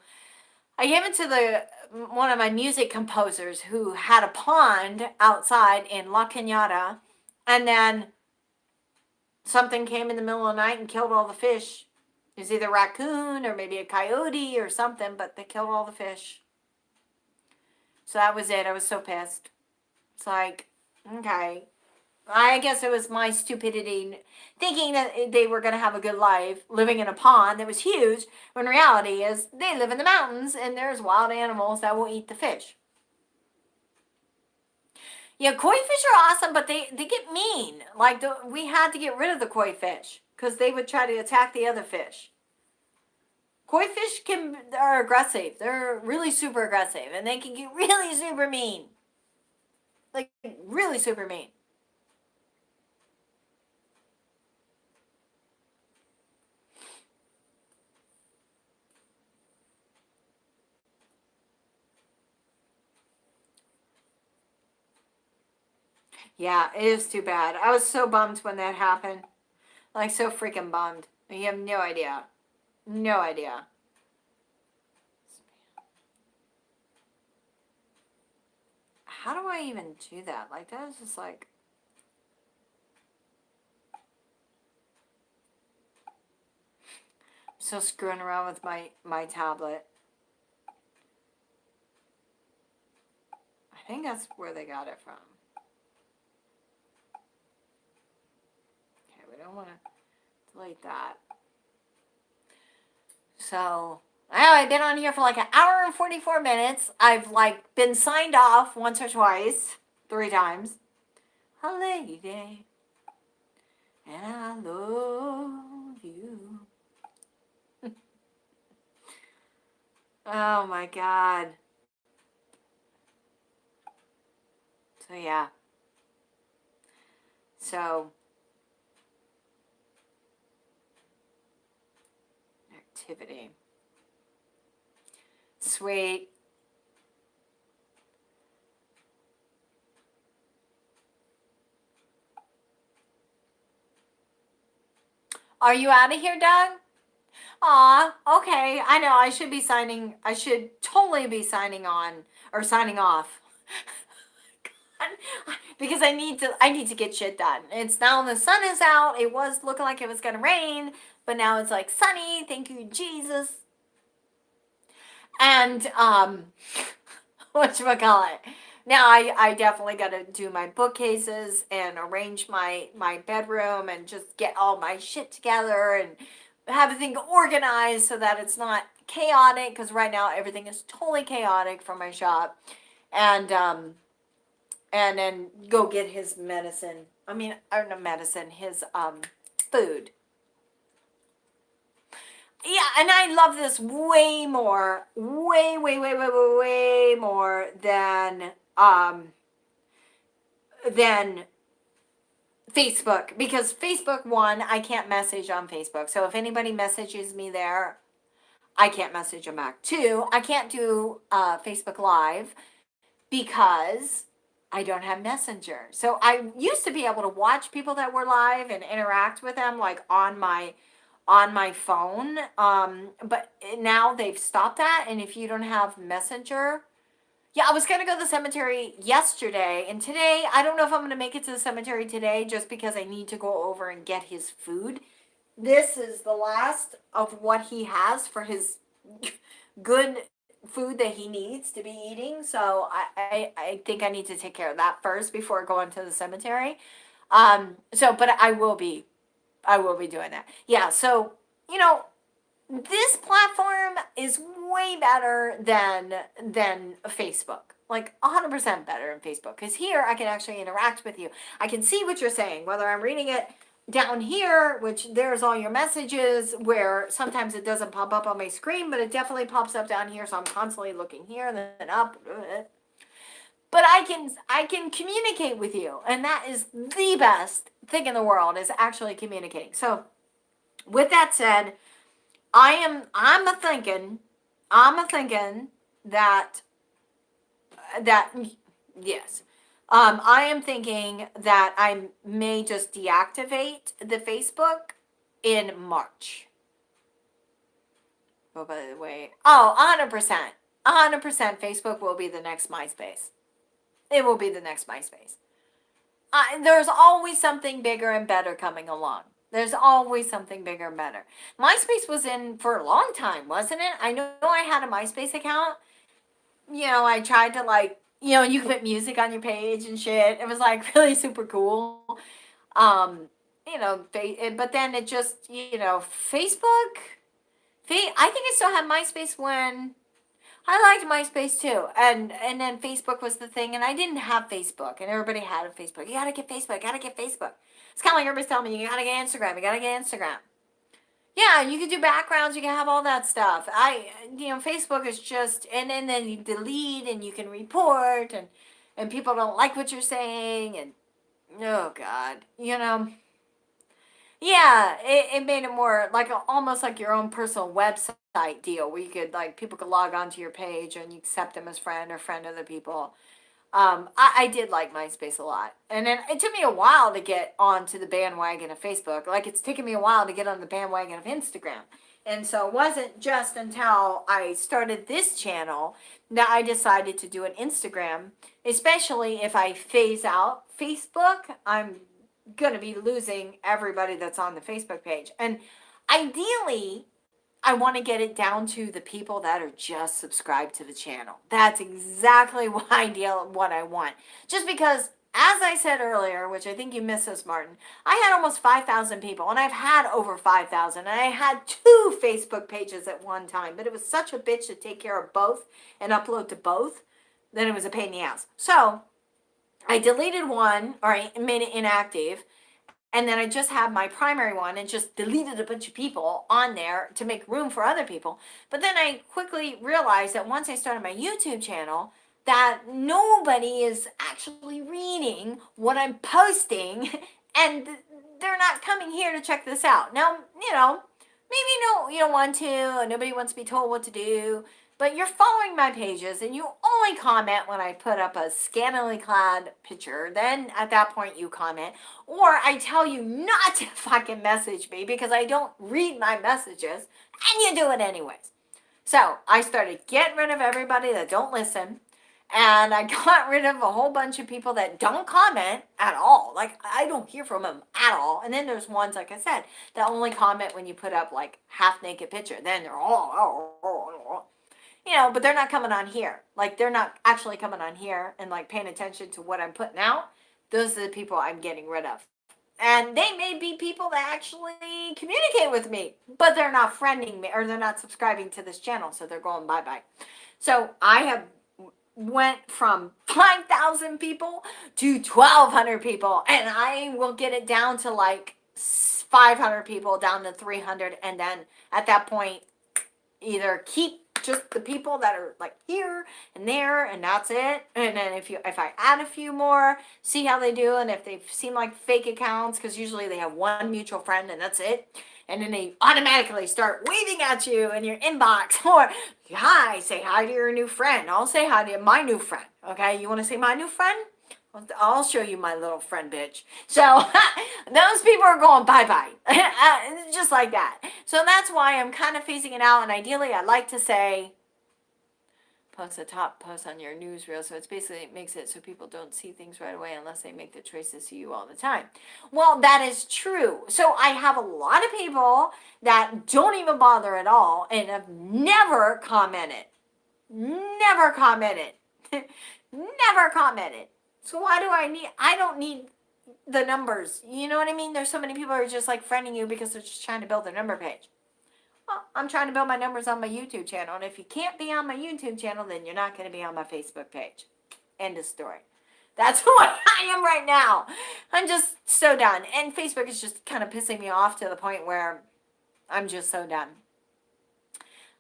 the one of my music composers who had a pond outside in La Cañada, and then something came in the middle of the night and killed all the fish. It was either a raccoon or maybe a coyote or something, but they killed all the fish. So that was it. I was so pissed. It's like, okay. I guess it was my stupidity thinking that they were going to have a good life living in a pond that was huge, when reality is they live in the mountains and there's wild animals that will eat the fish. Yeah, koi fish are awesome, but they get mean. Like, we had to get rid of the koi fish because they would try to attack the other fish. Koi fish are aggressive. They're really super aggressive, and they can get really super mean. Like, really super mean. Yeah, it is too bad. I was so bummed when that happened. Like, so freaking bummed. You have no idea. No idea. How do I even do that? Like, that is just like... I'm still screwing around with my tablet. I think that's where they got it from. Okay, we don't want to delete that. So, I've been on here for like an hour and 44 minutes. I've like been signed off once or twice, 3 times. A lady, and I love you. Oh my God. So yeah. So, activity. Sweet. Are you out of here, Doug? Aw, okay. I know I should totally be signing on or signing off. Because I need to get shit done. It's now the sun is out. It was looking like it was gonna rain, but now it's like sunny. Thank you, Jesus. And whatchamacallit. Now I definitely got to do my bookcases and arrange my bedroom and just get all my shit together and have everything organized so that it's not chaotic, because right now everything is totally chaotic from my shop. And then go get his medicine. I mean, or no medicine, his food. Yeah, and I love this way more, way more than Facebook, because Facebook, one, I can't message on Facebook. So if anybody messages me there, I can't message them back. Two, I can't do Facebook Live because I don't have Messenger. So I used to be able to watch people that were live and interact with them like on my phone. But now they've stopped that. And if you don't have Messenger, yeah, I was gonna go to the cemetery yesterday, and today I don't know if I'm gonna make it to the cemetery today, just because I need to go over and get his food. This is the last of what he has for his good food that he needs to be eating. So I think I need to take care of that first before going to the cemetery. But I will be doing that. Yeah. So, this platform is way better than Facebook. Like 100% better than Facebook, because here I can actually interact with you. I can see what you're saying, whether I'm reading it down here, which there's all your messages, where sometimes it doesn't pop up on my screen, but it definitely pops up down here. So I'm constantly looking here and then up. But I can communicate with you, and that is the best thing in the world, is actually communicating. So with that said, I'm a thinking that that yes. I am thinking that I may just deactivate the Facebook in March. Oh, by the way, 100%. 100% Facebook will be the next MySpace. It will be the next MySpace. There's always something bigger and better coming along. There's always something bigger and better. MySpace was in for a long time, wasn't it? I know I had a MySpace account. I tried to you could put music on your page and shit. It was like really super cool. But then it just, Facebook. I think I still had MySpace when I liked MySpace too, and then Facebook was the thing, and I didn't have Facebook, and everybody had a Facebook. You gotta get Facebook. Gotta get Facebook. It's kind of like everybody's telling me you gotta get Instagram. You gotta get Instagram. Yeah, you can do backgrounds. You can have all that stuff. Facebook is just, and then you delete, and you can report, and people don't like what you're saying, and oh God, yeah, it made it more like almost like your own personal website deal, where you could, like, people could log onto your page and you accept them as friend or friend other people. I did like MySpace a lot. And then it took me a while to get onto the bandwagon of Facebook. Like, it's taken me a while to get on the bandwagon of Instagram. And so it wasn't just until I started this channel that I decided to do an Instagram, especially if I phase out Facebook. I'm going to be losing everybody that's on the Facebook page. And ideally, I want to get it down to the people that are just subscribed to the channel. That's exactly what I want. Just because, as I said earlier, which I think you missed this, Martin, I had almost 5,000 people, and I've had over 5,000, and I had 2 Facebook pages at one time, but it was such a bitch to take care of both and upload to both, then it was a pain in the ass. So I deleted one, or I made it inactive, and then I just had my primary one and just deleted a bunch of people on there to make room for other people. But then I quickly realized that once I started my YouTube channel, that nobody is actually reading what I'm posting, and they're not coming here to check this out. Now, maybe no, you don't want to, and nobody wants to be told what to do, but you're following my pages, and you only comment when I put up a scantily clad picture. Then at that point you comment, or I tell you not to fucking message me because I don't read my messages, and you do it anyways. So I started getting rid of everybody that don't listen, and I got rid of a whole bunch of people that don't comment at all. Like, I don't hear from them at all. And then there's ones, like I said, that only comment when you put up like half naked picture. Then they're all, but they're not coming on here. Like, they're not actually coming on here and like paying attention to what I'm putting out. Those are the people I'm getting rid of. And they may be people that actually communicate with me, but they're not friending me, or they're not subscribing to this channel, so they're going bye-bye. So I have went from 5,000 people to 1,200 people, and I will get it down to like 500 people, down to 300, and then at that point, either keep just the people that are like here and there, and that's it. And then if I add a few more, see how they do, and if they seem like fake accounts, because usually they have one mutual friend and that's it, and then they automatically start waving at you in your inbox, or hi, say hi to your new friend. I'll say hi to my new friend. Okay, you want to say my new friend? I'll show you my little friend, bitch. So those people are going bye-bye. Just like that. So that's why I'm kind of phasing it out. And ideally, I'd like to say, post the top post on your newsreel. So it's basically, it makes it so people don't see things right away unless they make the choice to see you all the time. Well, that is true. So I have a lot of people that don't even bother at all and have never commented. Never commented. Never commented. So why do I don't need the numbers. You know what I mean? There's so many people who are just like friending you because they're just trying to build their number page. Well, I'm trying to build my numbers on my YouTube channel. And if you can't be on my YouTube channel, then you're not going to be on my Facebook page. End of story. That's what I am right now. I'm just so done. And Facebook is just kind of pissing me off to the point where I'm just so done.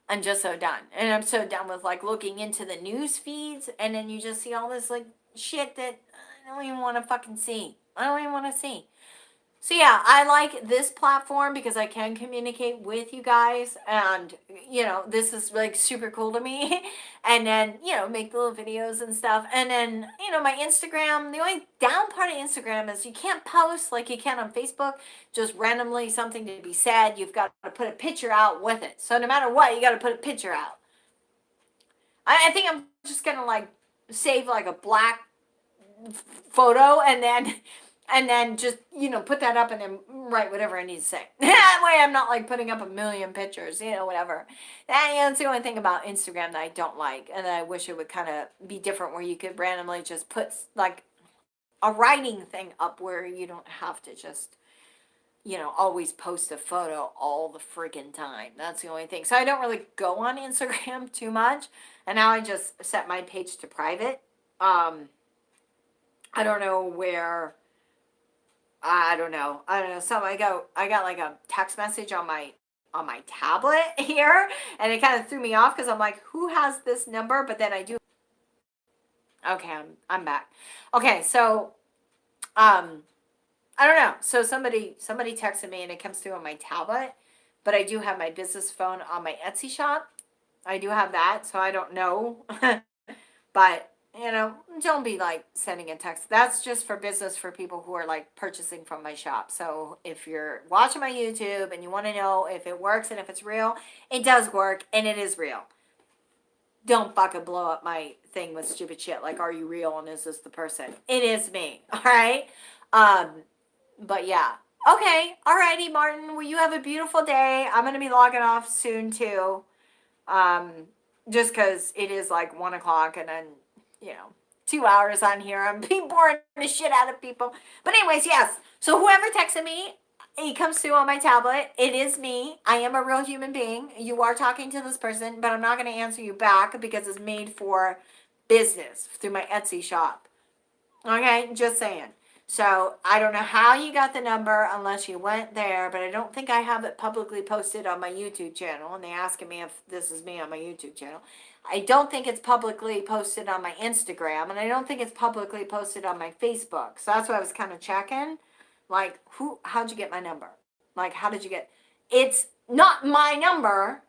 I'm just so done. And I'm so done with like looking into the news feeds and then you just see all this like shit that I don't even want to fucking see. I don't even want to see. So yeah, I like this platform because I can communicate with you guys and this is like super cool to me. And then, make little videos and stuff. And then, my Instagram, the only down part of Instagram is you can't post like you can on Facebook, just randomly something to be said. You've got to put a picture out with it. So no matter what, you got to put a picture out. I think I'm just going to like save like a black photo and then just put that up and then write whatever I need to say. That way I'm not like putting up a million pictures, whatever. That's the only thing about Instagram that I don't like, and that I wish it would kind of be different, where you could randomly just put like a writing thing up where you don't have to just always post a photo all the freaking time. That's the only thing. So I don't really go on Instagram too much, and now I just set my page to private. I don't know where. I don't know. So I got like a text message on my tablet here, and it kind of threw me off because I'm like, who has this number? But then I do. Okay, I'm back. Okay, so I don't know. So somebody texted me and it comes through on my tablet, but I do have my business phone on my Etsy shop. I do have that, so I don't know. But don't be like sending a text. That's just for business, for people who are like purchasing from my shop. So if you're watching my YouTube and you want to know if it works and if it's real, it does work and it is real. Don't fucking blow up my thing with stupid shit like, are you real and is this the person? It is me. All right. But yeah. Okay. Alrighty, Martin. Well, you have a beautiful day. I'm gonna be logging off soon too. Just because it is like 1 o'clock and then 2 hours on here. I'm being boring the shit out of people. But anyways, yes. So whoever texted me, it comes through on my tablet. It is me. I am a real human being. You are talking to this person, but I'm not going to answer you back because it's made for business through my Etsy shop. Okay, just saying. So I don't know how you got the number unless you went there, but I don't think I have it publicly posted on my YouTube channel. And they asking me if this is me on my YouTube channel. I don't think it's publicly posted on my Instagram, and I don't think it's publicly posted on my Facebook. So that's why I was kind of checking. Like, how'd you get my number? Like, how did you get? It's not my number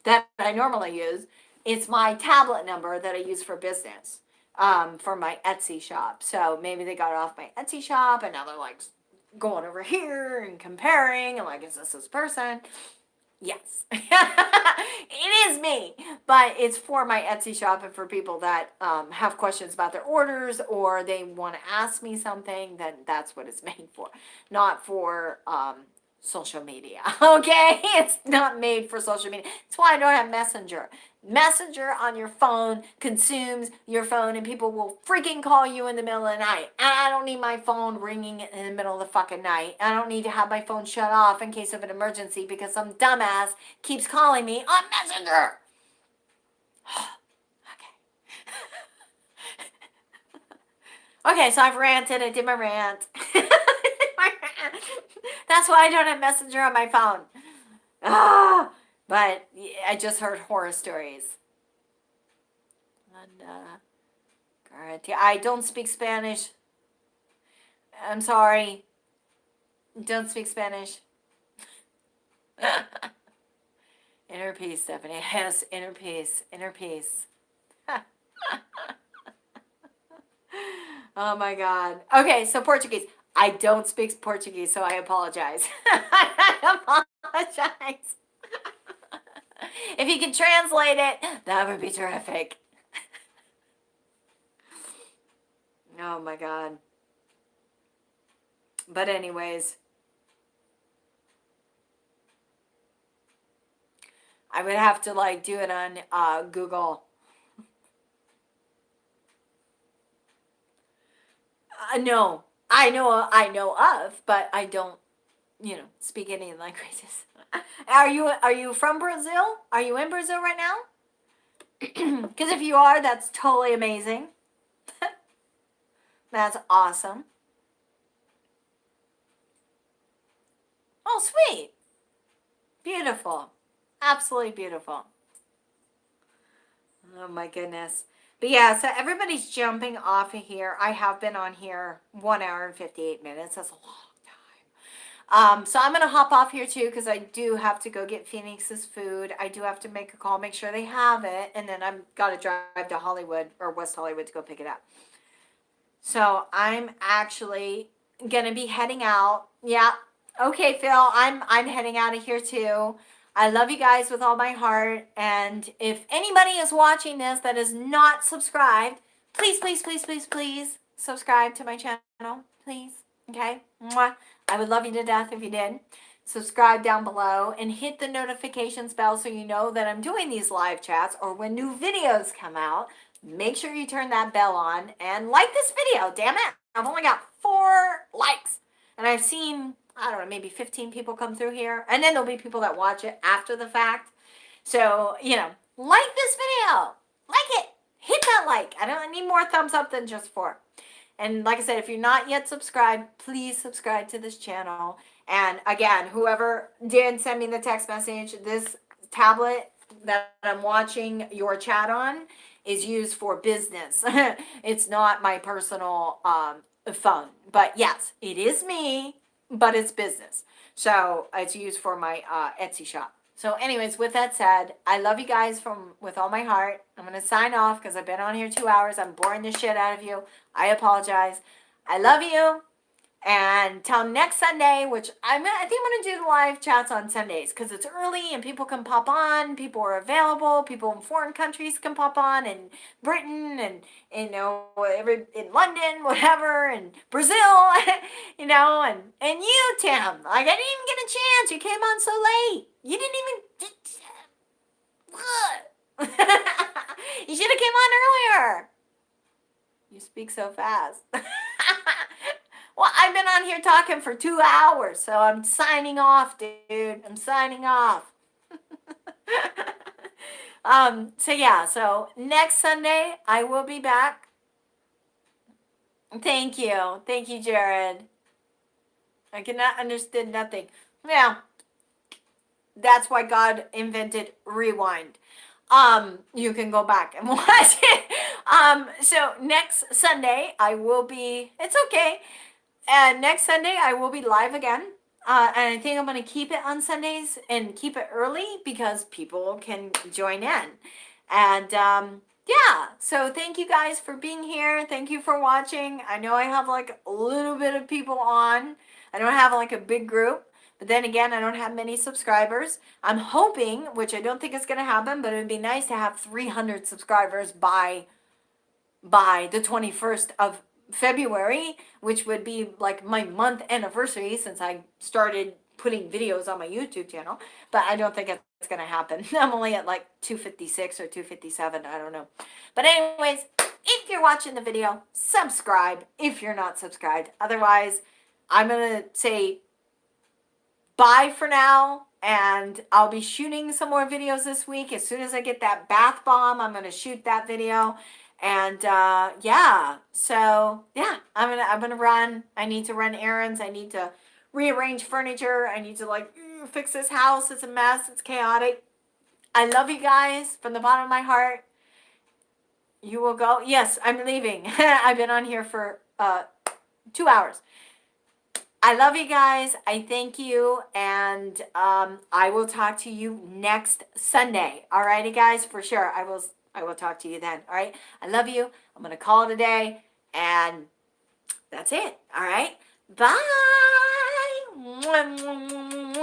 that I normally use. It's my tablet number that I use for business. For my Etsy shop. So maybe they got it off my Etsy shop and now they're like going over here and comparing and like, is this person? Yes. It is me, but it's for my Etsy shop and for people that have questions about their orders or they want to ask me something, then that's what it's made for. Not for social media. Okay? It's not made for social media. That's why I don't have Messenger. Messenger on your phone consumes your phone and people will freaking call you in the middle of the night. And I don't need my phone ringing in the middle of the fucking night. I don't need to have my phone shut off in case of an emergency because some dumbass keeps calling me on Messenger. Okay, so I've ranted. I did my rant. That's why I don't have Messenger on my phone. But I just heard horror stories. And, I don't speak Spanish. I'm sorry. Don't speak Spanish. Inner peace, Stephanie. Yes, inner peace. Inner peace. Oh my God. Okay, so Portuguese. I don't speak Portuguese, so I apologize. I apologize. If you can translate it, that would be terrific. Oh my God. But anyways, I would have to like do it on Google. No, I know of, but I don't, speak any languages. Are you from Brazil? Are you in Brazil right now? Because if you are, that's totally amazing. That's awesome. Oh, sweet. Beautiful. Absolutely beautiful. Oh my goodness. But yeah, so everybody's jumping off of here. I have been on here 1 hour and 58 minutes. That's a long time. So I'm going to hop off here too because I do have to go get Phoenix's food. I do have to make a call, make sure they have it. And then I've got to drive to Hollywood or West Hollywood to go pick it up. So I'm actually going to be heading out. Yeah. Okay, Phil, I'm heading out of here too. I love you guys with all my heart. And if anybody is watching this that is not subscribed, please, please, please, please, please subscribe to my channel. Please. Okay? Mwah. I would love you to death if you did. Subscribe down below and hit the notifications bell so you know that I'm doing these live chats or when new videos come out. Make sure you turn that bell on and like this video. Damn it. I've only got 4 likes. And I've seen, I don't know, maybe 15 people come through here. And then there'll be people that watch it after the fact. So, you know, like this video. Like it. Hit that like. I need more thumbs up than just 4. And like I said, if you're not yet subscribed, please subscribe to this channel. And again, whoever did send me the text message, this tablet that I'm watching your chat on is used for business. It's not my personal phone. But yes, it is me, but it's business. So it's used for my Etsy shop. So anyways, with that said, I love you guys with all my heart. I'm going to sign off because I've been on here 2 hours. I'm boring the shit out of you. I apologize. I love you. And till next Sunday, which I think I'm going to do the live chats on Sundays because it's early and people can pop on. People are available. People in foreign countries can pop on, and Britain and, you know, in London, whatever, and Brazil, you know, and you, Tim. Like, I didn't even get a chance. You came on so late. You didn't even... You should have came on earlier. You speak so fast. Well, I've been on here talking for 2 hours, so I'm signing off, dude. I'm signing off. So yeah, so next Sunday I will be back. Thank you, Jared. I cannot understand nothing. Yeah, that's why God invented rewind. You can go back and watch it. So next Sunday I will be. It's okay. And next Sunday, I will be live again. And I think I'm going to keep it on Sundays and keep it early because people can join in. And yeah, so thank you guys for being here. Thank you for watching. I know I have like a little bit of people on. I don't have like a big group. But then again, I don't have many subscribers. I'm hoping, which I don't think is going to happen, but it would be nice to have 300 subscribers by the 21st of February, which would be like my month anniversary since I started putting videos on my YouTube channel, but I don't think it's going to happen. I'm only at like 256 or 257, I don't know. But anyways, if you're watching the video, subscribe if you're not subscribed. Otherwise, I'm going to say bye for now, and I'll be shooting some more videos this week. As soon as I get that bath bomb, I'm going to shoot that video. And yeah, so yeah, I'm gonna run. I need to run errands. I need to rearrange furniture. I need to like fix this house. It's a mess. It's chaotic. I love you guys from the bottom of my heart. You will go. Yes, I'm leaving. I've been on here for 2 hours. I love you guys. I thank you, and I will talk to you next Sunday. Alrighty, guys, for sure. I will talk to you then. All right. I love you. I'm going to call it a day. And that's it. All right. Bye.